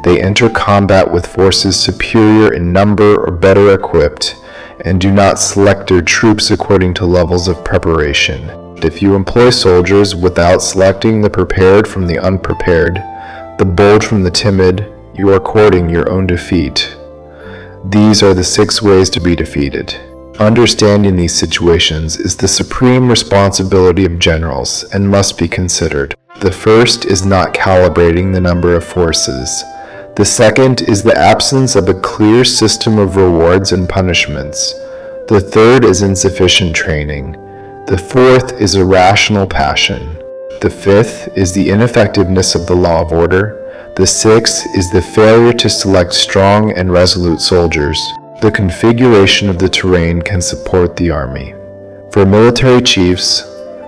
They enter combat with forces superior in number or better equipped, and do not select their troops according to levels of preparation. If you employ soldiers without selecting the prepared from the unprepared, the bold from the timid, you are courting your own defeat. These are the 6 ways to be defeated. Understanding these situations is the supreme responsibility of generals and must be considered. The first is not calibrating the number of forces. The second is the absence of a clear system of rewards and punishments. The third is insufficient training. The fourth is irrational passion. The fifth is the ineffectiveness of the law of order. The sixth is the failure to select strong and resolute soldiers. The configuration of the terrain can support the army. For military chiefs,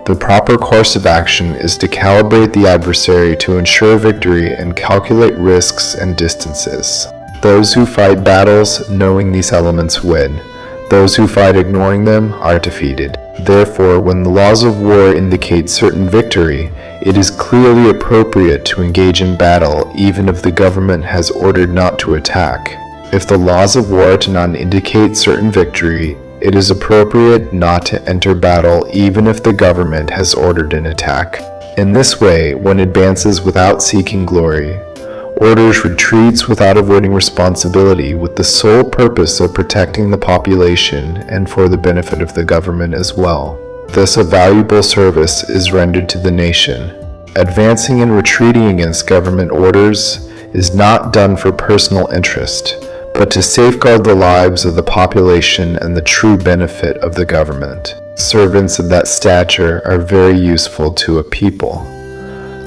the proper course of action is to calibrate the adversary to ensure victory and calculate risks and distances. Those who fight battles knowing these elements win. Those who fight ignoring them are defeated. Therefore, when the laws of war indicate certain victory, it is clearly appropriate to engage in battle even if the government has ordered not to attack. If the laws of war do not indicate certain victory, it is appropriate not to enter battle even if the government has ordered an attack. In this way, one advances without seeking glory, orders retreats without avoiding responsibility with the sole purpose of protecting the population and for the benefit of the government as well. Thus a valuable service is rendered to the nation. Advancing and retreating against government orders is not done for personal interest, but to safeguard the lives of the population and the true benefit of the government. Servants of that stature are very useful to a people.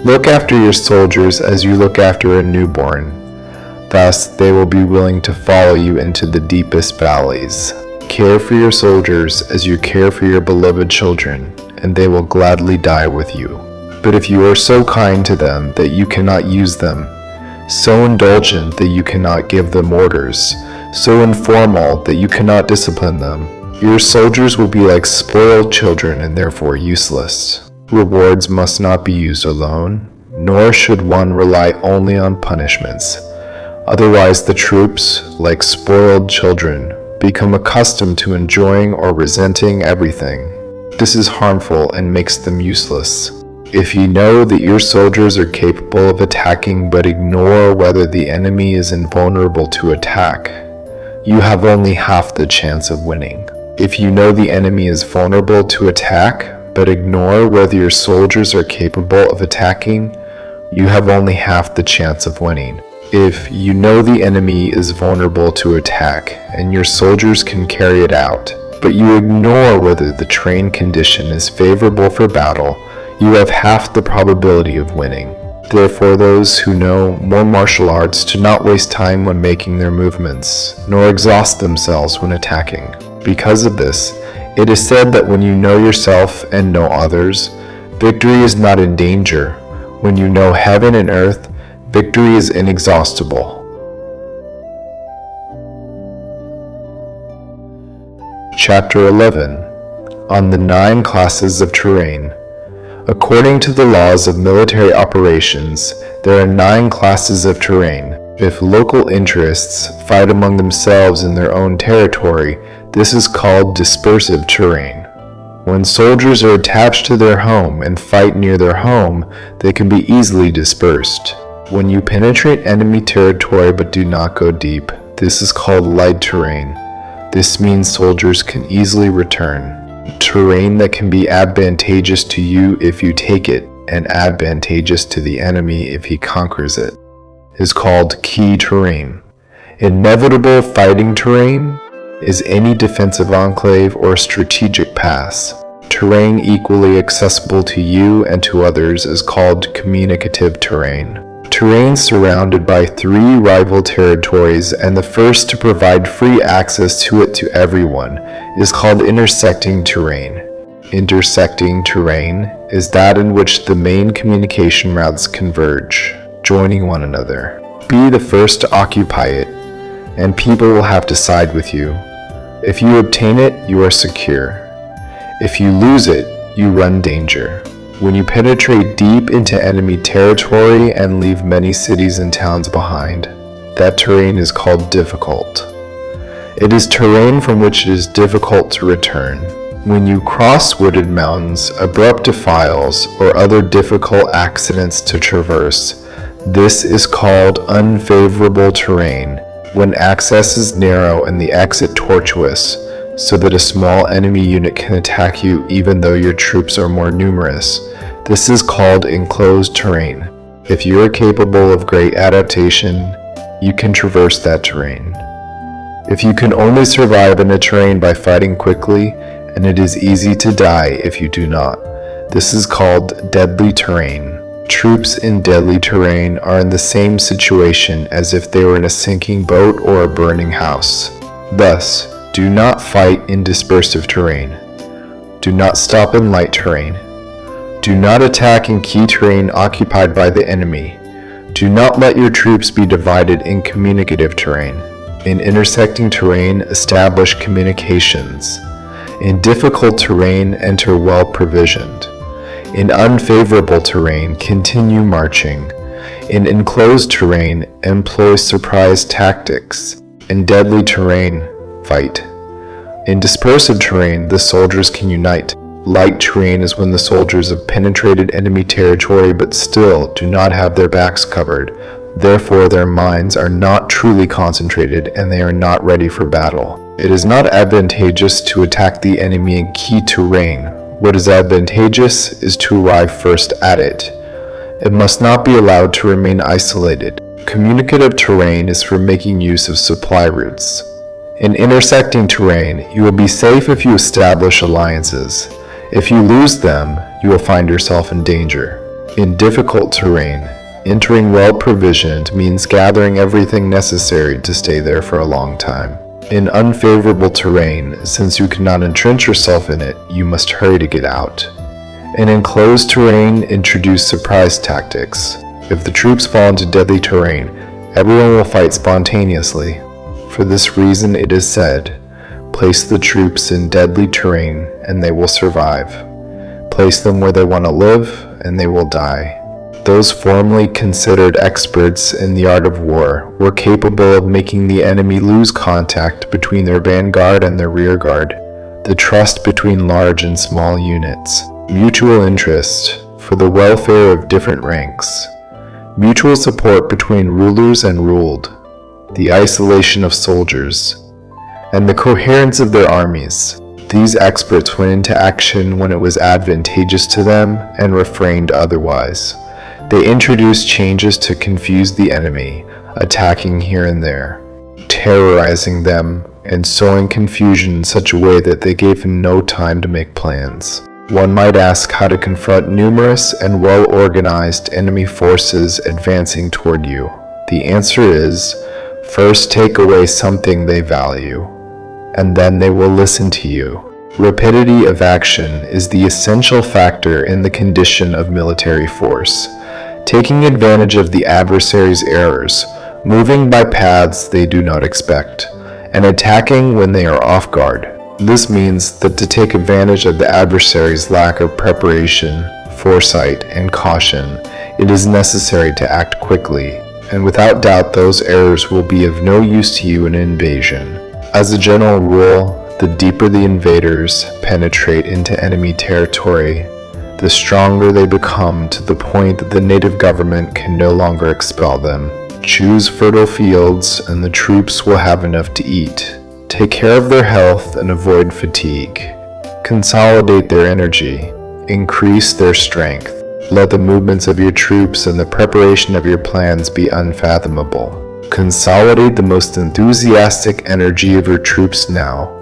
Look after your soldiers as you look after a newborn. Thus, they will be willing to follow you into the deepest valleys. Care for your soldiers as you care for your beloved children, and they will gladly die with you. But if you are so kind to them that you cannot use them, so indulgent that you cannot give them orders, so informal that you cannot discipline them, your soldiers will be like spoiled children and therefore useless. Rewards must not be used alone, nor should one rely only on punishments. Otherwise the troops, like spoiled children, become accustomed to enjoying or resenting everything. This is harmful and makes them useless. If you know that your soldiers are capable of attacking but ignore whether the enemy is invulnerable to attack, you have only half the chance of winning. If you know the enemy is vulnerable to attack but ignore whether your soldiers are capable of attacking, you have only half the chance of winning. If you know the enemy is vulnerable to attack and your soldiers can carry it out, but you ignore whether the terrain condition is favorable for battle, you have half the probability of winning. Therefore, those who know more martial arts do not waste time when making their movements, nor exhaust themselves when attacking. Because of this, it is said that when you know yourself and know others, victory is not in danger. When you know heaven and earth, victory is inexhaustible. Chapter 11. On the 9 classes of terrain. According to the laws of military operations, there are 9 classes of terrain. If local interests fight among themselves in their own territory, this is called dispersive terrain. When soldiers are attached to their home and fight near their home, they can be easily dispersed. When you penetrate enemy territory but do not go deep, this is called light terrain. This means soldiers can easily return. Terrain that can be advantageous to you if you take it, and advantageous to the enemy if he conquers it, is called key terrain. Inevitable fighting terrain is any defensive enclave or strategic pass. Terrain equally accessible to you and to others is called communicative terrain. Terrain surrounded by 3 rival territories and the first to provide free access to it to everyone is called intersecting terrain. Intersecting terrain is that in which the main communication routes converge, joining one another. Be the first to occupy it, and people will have to side with you. If you obtain it, you are secure. If you lose it, you run danger. When you penetrate deep into enemy territory and leave many cities and towns behind, that terrain is called difficult. It is terrain from which it is difficult to return. When you cross wooded mountains, abrupt defiles, or other difficult accidents to traverse, this is called unfavorable terrain. When access is narrow and the exit tortuous, so that a small enemy unit can attack you even though your troops are more numerous. This is called enclosed terrain. If you are capable of great adaptation, you can traverse that terrain. If you can only survive in a terrain by fighting quickly, and it is easy to die if you do not. This is called deadly terrain. Troops in deadly terrain are in the same situation as if they were in a sinking boat or a burning house. Thus, do not fight in dispersive terrain. Do not stop in light terrain. Do not attack in key terrain occupied by the enemy. Do not let your troops be divided in communicative terrain. In intersecting terrain, establish communications. In difficult terrain, enter well provisioned. In unfavorable terrain, continue marching. In enclosed terrain, employ surprise tactics. In deadly terrain, fight. In dispersive terrain, the soldiers can unite. Light terrain is when the soldiers have penetrated enemy territory but still do not have their backs covered. Therefore, their minds are not truly concentrated and they are not ready for battle. It is not advantageous to attack the enemy in key terrain. What is advantageous is to arrive first at it. It must not be allowed to remain isolated. Communicative terrain is for making use of supply routes. In intersecting terrain, you will be safe if you establish alliances. If you lose them, you will find yourself in danger. In difficult terrain, entering well provisioned means gathering everything necessary to stay there for a long time. In unfavorable terrain, since you cannot entrench yourself in it, you must hurry to get out. In enclosed terrain, introduce surprise tactics. If the troops fall into deadly terrain, everyone will fight spontaneously. For this reason it is said, place the troops in deadly terrain and they will survive. Place them where they want to live and they will die. Those formerly considered experts in the art of war were capable of making the enemy lose contact between their vanguard and their rearguard, the trust between large and small units, mutual interest for the welfare of different ranks, mutual support between rulers and ruled, the isolation of soldiers, and the coherence of their armies. These experts went into action when it was advantageous to them and refrained otherwise. They introduced changes to confuse the enemy, attacking here and there, terrorizing them, and sowing confusion in such a way that they gave him no time to make plans. One might ask how to confront numerous and well-organized enemy forces advancing toward you. The answer is, first take away something they value, and then they will listen to you. Rapidity of action is the essential factor in the condition of military force. Taking advantage of the adversary's errors, moving by paths they do not expect, and attacking when they are off guard. This means that to take advantage of the adversary's lack of preparation, foresight, and caution, it is necessary to act quickly, and without doubt those errors will be of no use to you in an invasion. As a general rule, the deeper the invaders penetrate into enemy territory, the stronger they become to the point that the native government can no longer expel them. Choose fertile fields and the troops will have enough to eat. Take care of their health and avoid fatigue. Consolidate their energy. Increase their strength. Let the movements of your troops and the preparation of your plans be unfathomable. Consolidate the most enthusiastic energy of your troops now.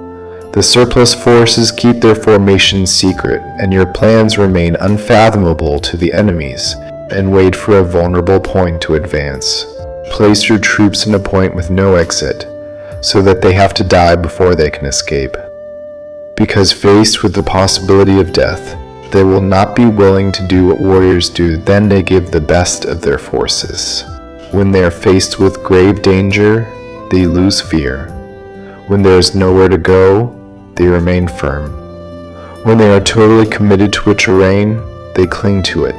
The surplus forces keep their formation secret, and your plans remain unfathomable to the enemies, and wait for a vulnerable point to advance. Place your troops in a point with no exit, so that they have to die before they can escape. Because faced with the possibility of death, they will not be willing to do what warriors do, then they give the best of their forces. When they are faced with grave danger, they lose fear. When there is nowhere to go, they remain firm. When they are totally committed to a terrain, they cling to it.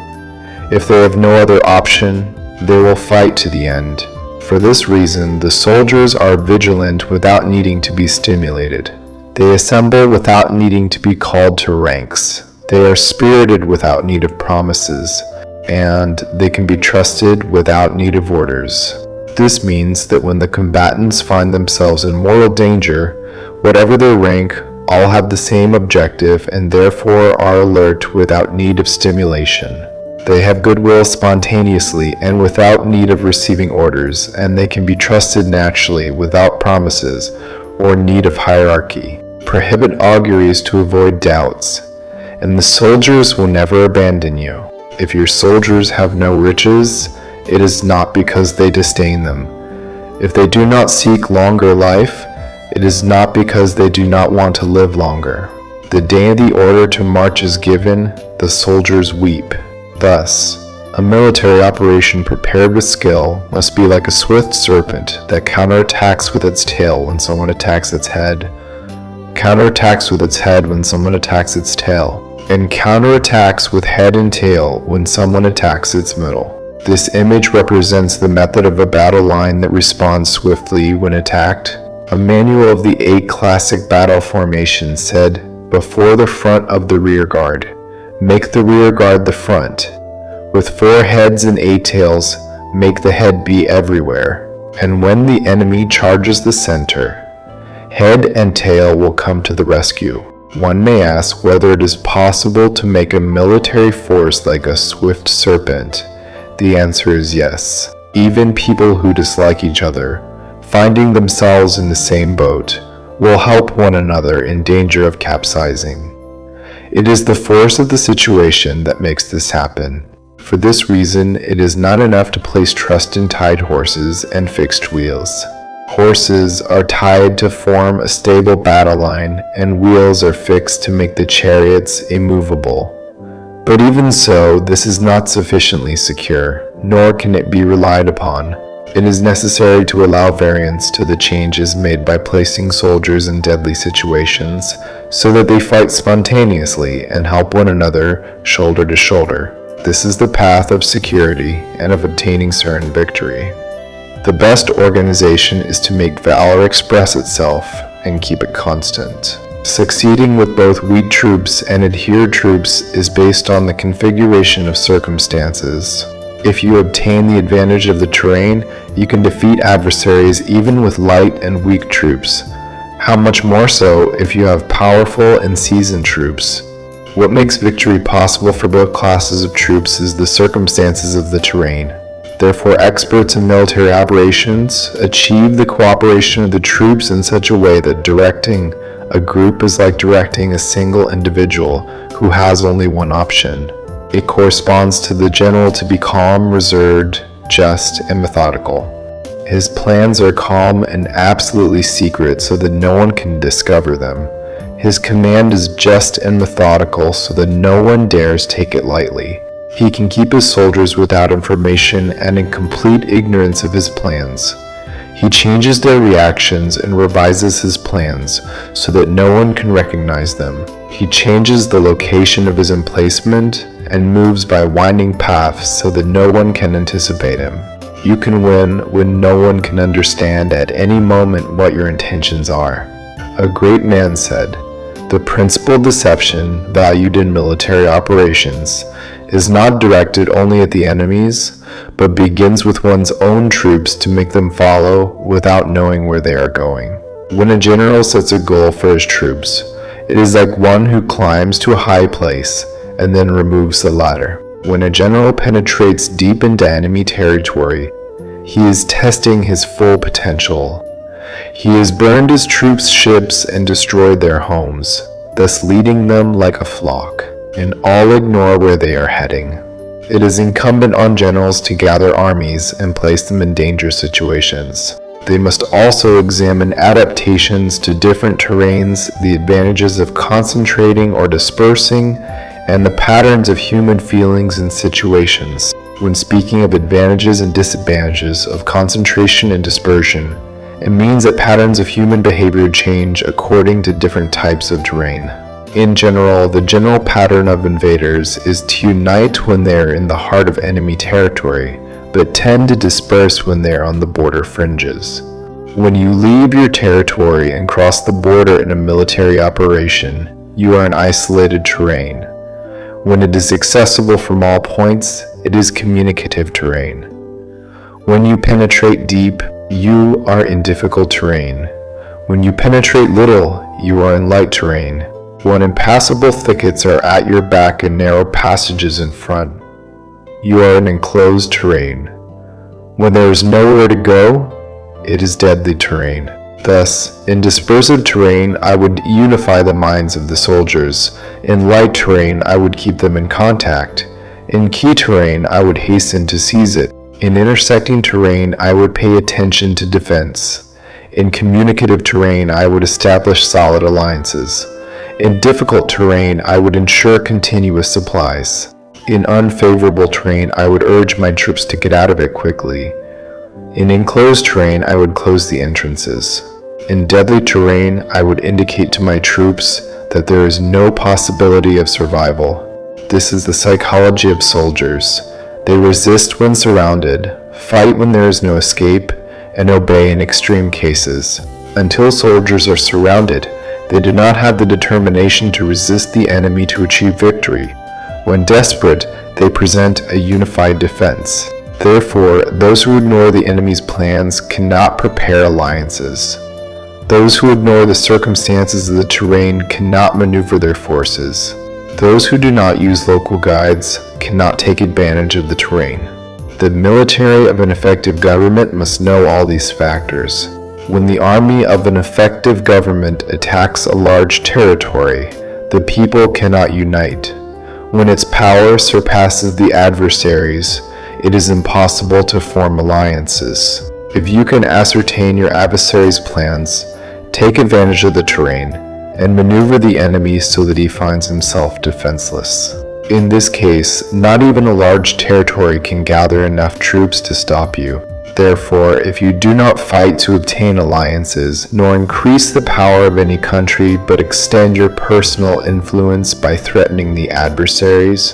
If they have no other option, they will fight to the end. For this reason, the soldiers are vigilant without needing to be stimulated. They assemble without needing to be called to ranks. They are spirited without need of promises, and they can be trusted without need of orders. This means that when the combatants find themselves in mortal danger, Whatever their rank, all have the same objective and therefore are alert without need of stimulation. They have goodwill spontaneously and without need of receiving orders, and they can be trusted naturally without promises or need of hierarchy. Prohibit auguries to avoid doubts, and the soldiers will never abandon you. If your soldiers have no riches, it is not because they disdain them. If they do not seek longer life, it is not because they do not want to live longer. The day the order to march is given, the soldiers weep. Thus, a military operation prepared with skill must be like a swift serpent that counterattacks with its tail when someone attacks its head, counterattacks with its head when someone attacks its tail, and counterattacks with head and tail when someone attacks its middle. This image represents the method of a battle line that responds swiftly when attacked. A manual of the 8 classic battle formations said, "Before the front of the rear guard, make the rear guard the front. With 4 heads and 8 tails, make the head be everywhere. And when the enemy charges the center, head and tail will come to the rescue." One may ask whether it is possible to make a military force like a swift serpent. The answer is yes. Even people who dislike each other, finding themselves in the same boat, will help one another in danger of capsizing. It is the force of the situation that makes this happen. For this reason, it is not enough to place trust in tied horses and fixed wheels. Horses are tied to form a stable battle line, and wheels are fixed to make the chariots immovable. But even so, this is not sufficiently secure, nor can it be relied upon. It is necessary to allow variance to the changes made by placing soldiers in deadly situations, so that they fight spontaneously and help one another shoulder to shoulder. This is the path of security and of obtaining certain victory. The best organization is to make valor express itself and keep it constant. Succeeding with both weak troops and adhered troops is based on the configuration of circumstances. If you obtain the advantage of the terrain, you can defeat adversaries even with light and weak troops. How much more so if you have powerful and seasoned troops? What makes victory possible for both classes of troops is the circumstances of the terrain. Therefore, experts in military operations achieve the cooperation of the troops in such a way that directing a group is like directing a single individual who has only one option. It corresponds to the general to be calm, reserved, just, and methodical. His plans are calm and absolutely secret so that no one can discover them. His command is just and methodical so that no one dares take it lightly. He can keep his soldiers without information and in complete ignorance of his plans. He changes their reactions and revises his plans so that no one can recognize them. He changes the location of his emplacement and moves by winding paths so that no one can anticipate him. You can win when no one can understand at any moment what your intentions are. A great man said, "The principal deception valued in military operations is not directed only at the enemies, but begins with one's own troops to make them follow without knowing where they are going." When a general sets a goal for his troops, it is like one who climbs to a high place and then removes the ladder. When a general penetrates deep into enemy territory, he is testing his full potential. He has burned his troops' ships and destroyed their homes, thus leading them like a flock, and all ignore where they are heading. It is incumbent on generals to gather armies and place them in dangerous situations. They must also examine adaptations to different terrains, the advantages of concentrating or dispersing, and the patterns of human feelings and situations. When speaking of advantages and disadvantages of concentration and dispersion, it means that patterns of human behavior change according to different types of terrain. In general, the general pattern of invaders is to unite when they are in the heart of enemy territory, but tend to disperse when they are on the border fringes. When you leave your territory and cross the border in a military operation, you are in isolated terrain. When it is accessible from all points, it is communicative terrain. When you penetrate deep, you are in difficult terrain. When you penetrate little, you are in light terrain. When impassable thickets are at your back and narrow passages in front, you are in enclosed terrain. When there is nowhere to go, it is deadly terrain. Thus, in dispersive terrain, I would unify the minds of the soldiers. In light terrain, I would keep them in contact. In key terrain, I would hasten to seize it. In intersecting terrain, I would pay attention to defense. In communicative terrain, I would establish solid alliances. In difficult terrain, I would ensure continuous supplies. In unfavorable terrain, I would urge my troops to get out of it quickly. In enclosed terrain, I would close the entrances. In deadly terrain, I would indicate to my troops that there is no possibility of survival. This is the psychology of soldiers. They resist when surrounded, fight when there is no escape, and obey in extreme cases. Until soldiers are surrounded, they do not have the determination to resist the enemy to achieve victory. When desperate, they present a unified defense. Therefore, those who ignore the enemy's plans cannot prepare alliances. Those who ignore the circumstances of the terrain cannot maneuver their forces. Those who do not use local guides cannot take advantage of the terrain. The military of an effective government must know all these factors. When the army of an effective government attacks a large territory, the people cannot unite. When its power surpasses the adversaries, it is impossible to form alliances. If you can ascertain your adversary's plans, take advantage of the terrain, and maneuver the enemy so that he finds himself defenseless. In this case, not even a large territory can gather enough troops to stop you. Therefore, if you do not fight to obtain alliances, nor increase the power of any country, but extend your personal influence by threatening the adversaries,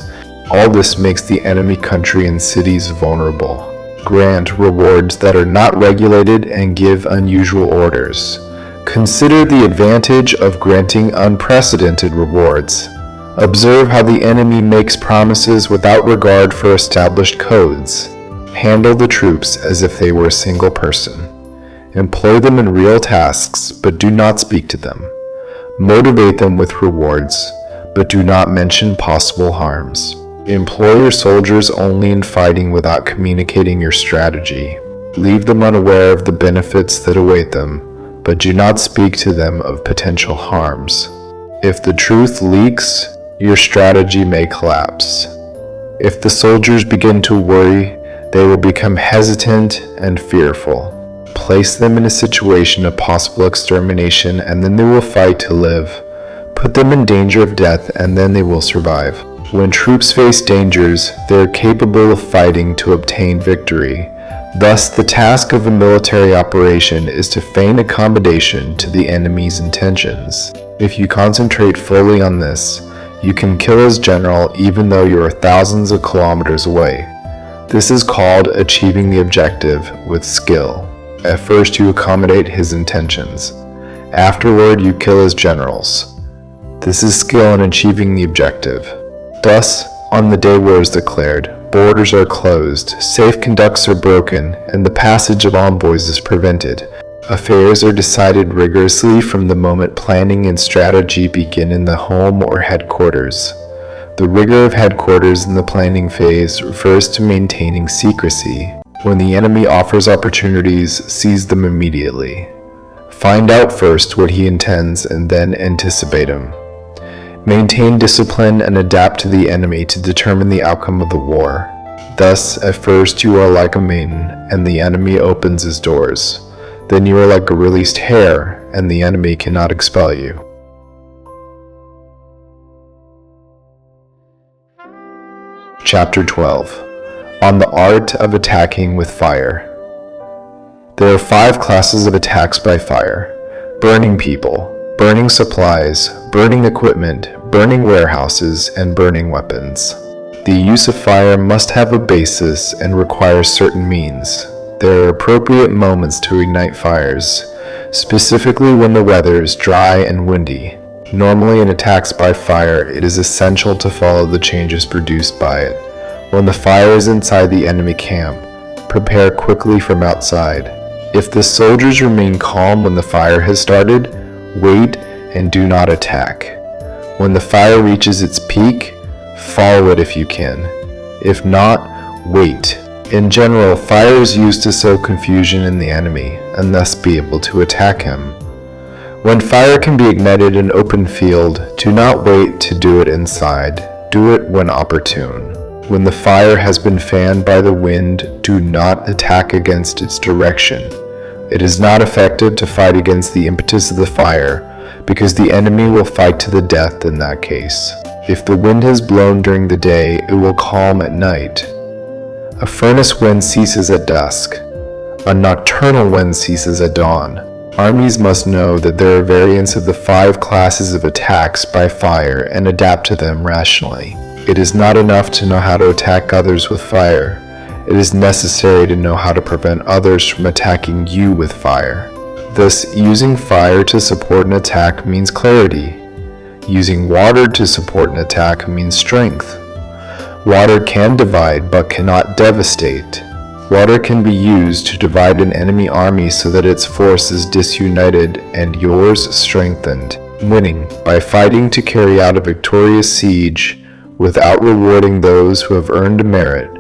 all this makes the enemy country and cities vulnerable. Grant rewards that are not regulated and give unusual orders. Consider the advantage of granting unprecedented rewards. Observe how the enemy makes promises without regard for established codes. Handle the troops as if they were a single person. Employ them in real tasks, but do not speak to them. Motivate them with rewards, but do not mention possible harms. Employ your soldiers only in fighting without communicating your strategy. Leave them unaware of the benefits that await them, but do not speak to them of potential harms. If the truth leaks, your strategy may collapse. If the soldiers begin to worry, they will become hesitant and fearful. Place them in a situation of possible extermination, and then they will fight to live. Put them in danger of death, and then they will survive. When troops face dangers, they are capable of fighting to obtain victory. Thus, the task of a military operation is to feign accommodation to the enemy's intentions. If you concentrate fully on this, you can kill his general even though you are thousands of kilometers away. This is called achieving the objective with skill. At first, you accommodate his intentions. Afterward, you kill his generals. This is skill in achieving the objective. Thus, on the day war is declared, borders are closed, safe conducts are broken, and the passage of envoys is prevented. Affairs are decided rigorously from the moment planning and strategy begin in the home or headquarters. The rigor of headquarters in the planning phase refers to maintaining secrecy. When the enemy offers opportunities, seize them immediately. Find out first what he intends and then anticipate him. Maintain discipline and adapt to the enemy to determine the outcome of the war. Thus, at first you are like a maiden, and the enemy opens his doors. Then you are like a released hare, and the enemy cannot expel you. Chapter 12. On the Art of Attacking with Fire. There are 5 classes of attacks by fire: burning people, burning supplies, burning equipment, burning warehouses, and burning weapons. The use of fire must have a basis and requires certain means. There are appropriate moments to ignite fires, specifically when the weather is dry and windy. Normally in attacks by fire, it is essential to follow the changes produced by it. When the fire is inside the enemy camp, prepare quickly from outside. If the soldiers remain calm when the fire has started, wait and do not attack. When the fire reaches its peak, follow it if you can. If not, wait. In general, fire is used to sow confusion in the enemy and thus be able to attack him. When fire can be ignited in open field, do not wait to do it inside. Do it when opportune. When the fire has been fanned by the wind, do not attack against its direction. It is not effective to fight against the impetus of the fire, because the enemy will fight to the death in that case. If the wind has blown during the day, it will calm at night. A furnace wind ceases at dusk. A nocturnal wind ceases at dawn. Armies must know that there are variants of the 5 classes of attacks by fire and adapt to them rationally. It is not enough to know how to attack others with fire. It is necessary to know how to prevent others from attacking you with fire. Thus, using fire to support an attack means clarity. Using water to support an attack means strength. Water can divide but cannot devastate. Water can be used to divide an enemy army so that its force is disunited and yours strengthened. Winning by fighting to carry out a victorious siege without rewarding those who have earned merit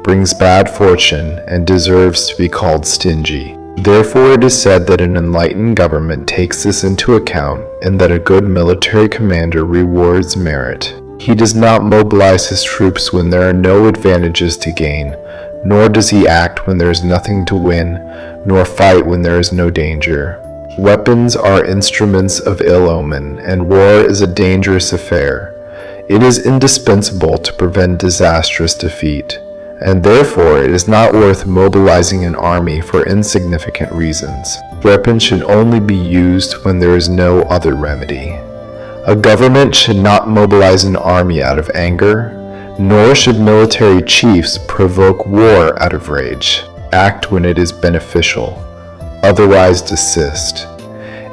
brings bad fortune and deserves to be called stingy. Therefore it is said that an enlightened government takes this into account and that a good military commander rewards merit. He does not mobilize his troops when there are no advantages to gain, nor does he act when there is nothing to win, nor fight when there is no danger. Weapons are instruments of ill omen, and war is a dangerous affair. It is indispensable to prevent disastrous defeat, and therefore it is not worth mobilizing an army for insignificant reasons. Weapons should only be used when there is no other remedy. A government should not mobilize an army out of anger, nor should military chiefs provoke war out of rage. Act when it is beneficial, otherwise desist.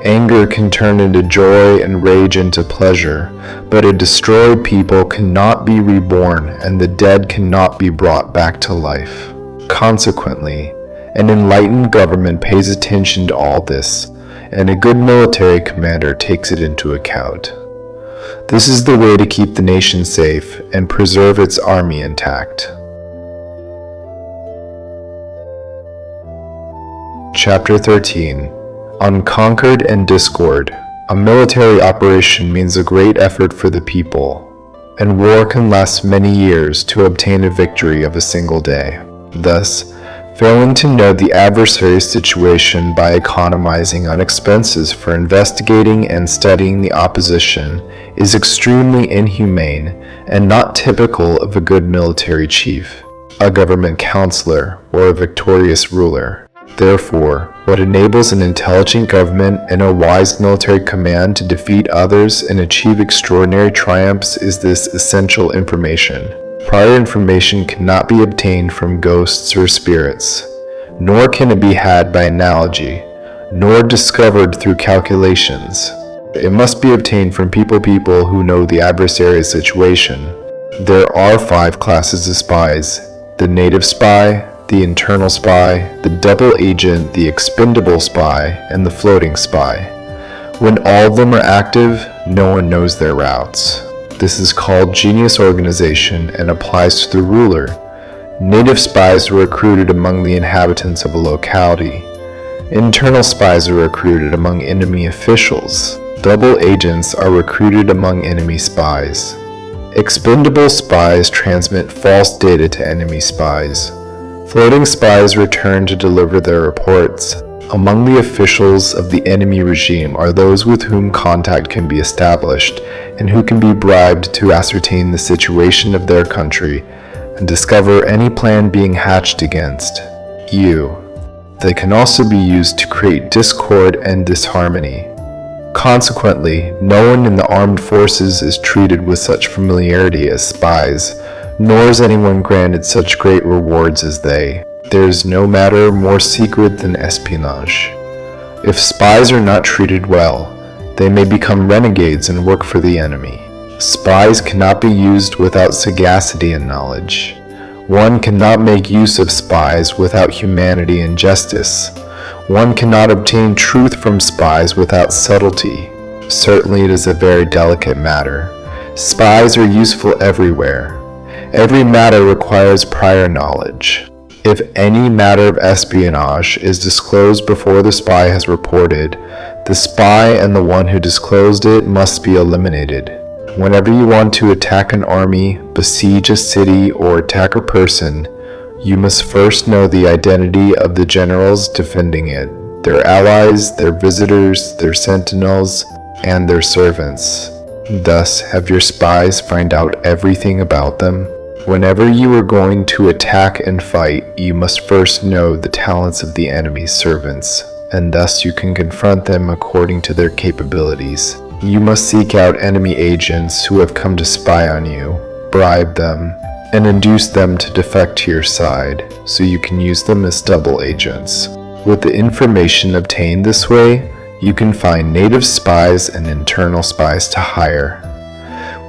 Anger can turn into joy and rage into pleasure, but a destroyed people cannot be reborn and the dead cannot be brought back to life. Consequently, an enlightened government pays attention to all this, and a good military commander takes it into account. This is the way to keep the nation safe and preserve its army intact. Chapter 13. Unconquered and Discord. A military operation means a great effort for the people, and war can last many years to obtain a victory of a single day. Thus, failing to know the adversary's situation by economizing on expenses for investigating and studying the opposition is extremely inhumane and not typical of a good military chief, a government counselor, or a victorious ruler. Therefore, what enables an intelligent government and a wise military command to defeat others and achieve extraordinary triumphs is this essential information. Prior information cannot be obtained from ghosts or spirits, nor can it be had by analogy, nor discovered through calculations. It must be obtained from people who know the adversary's situation. There are 5 classes of spies: the native spy, the internal spy, the double agent, the expendable spy, and the floating spy. When all of them are active, no one knows their routes. This is called genius organization and applies to the ruler. Native spies are recruited among the inhabitants of a locality. Internal spies are recruited among enemy officials. Double agents are recruited among enemy spies. Expendable spies transmit false data to enemy spies. Floating spies return to deliver their reports. Among the officials of the enemy regime are those with whom contact can be established and who can be bribed to ascertain the situation of their country and discover any plan being hatched against you. They can also be used to create discord and disharmony. Consequently, no one in the armed forces is treated with such familiarity as spies, nor is anyone granted such great rewards as they. There is no matter more secret than espionage. If spies are not treated well, they may become renegades and work for the enemy. Spies cannot be used without sagacity and knowledge. One cannot make use of spies without humanity and justice. One cannot obtain truth from spies without subtlety. Certainly it is a very delicate matter. Spies are useful everywhere. Every matter requires prior knowledge. If any matter of espionage is disclosed before the spy has reported, the spy and the one who disclosed it must be eliminated. Whenever you want to attack an army, besiege a city, or attack a person, you must first know the identity of the generals defending it, their allies, their visitors, their sentinels, and their servants. Thus, have your spies find out everything about them. Whenever you are going to attack and fight, you must first know the talents of the enemy's servants, and thus you can confront them according to their capabilities. You must seek out enemy agents who have come to spy on you, bribe them, and induce them to defect to your side, so you can use them as double agents. With the information obtained this way, you can find native spies and internal spies to hire.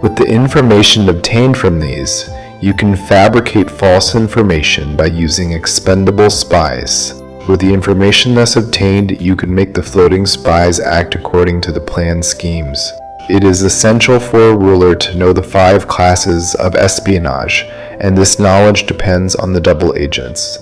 With the information obtained from these, you can fabricate false information by using expendable spies. With the information thus obtained, you can make the floating spies act according to the planned schemes. It is essential for a ruler to know the 5 classes of espionage, and this knowledge depends on the double agents.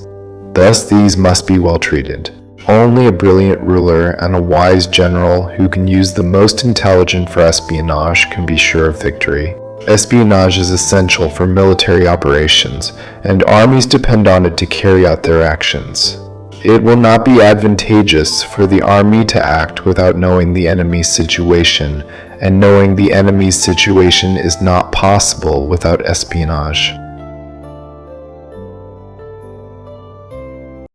Thus, these must be well treated. Only a brilliant ruler and a wise general who can use the most intelligent for espionage can be sure of victory. Espionage is essential for military operations, and armies depend on it to carry out their actions. It will not be advantageous for the army to act without knowing the enemy's situation, and knowing the enemy's situation is not possible without espionage.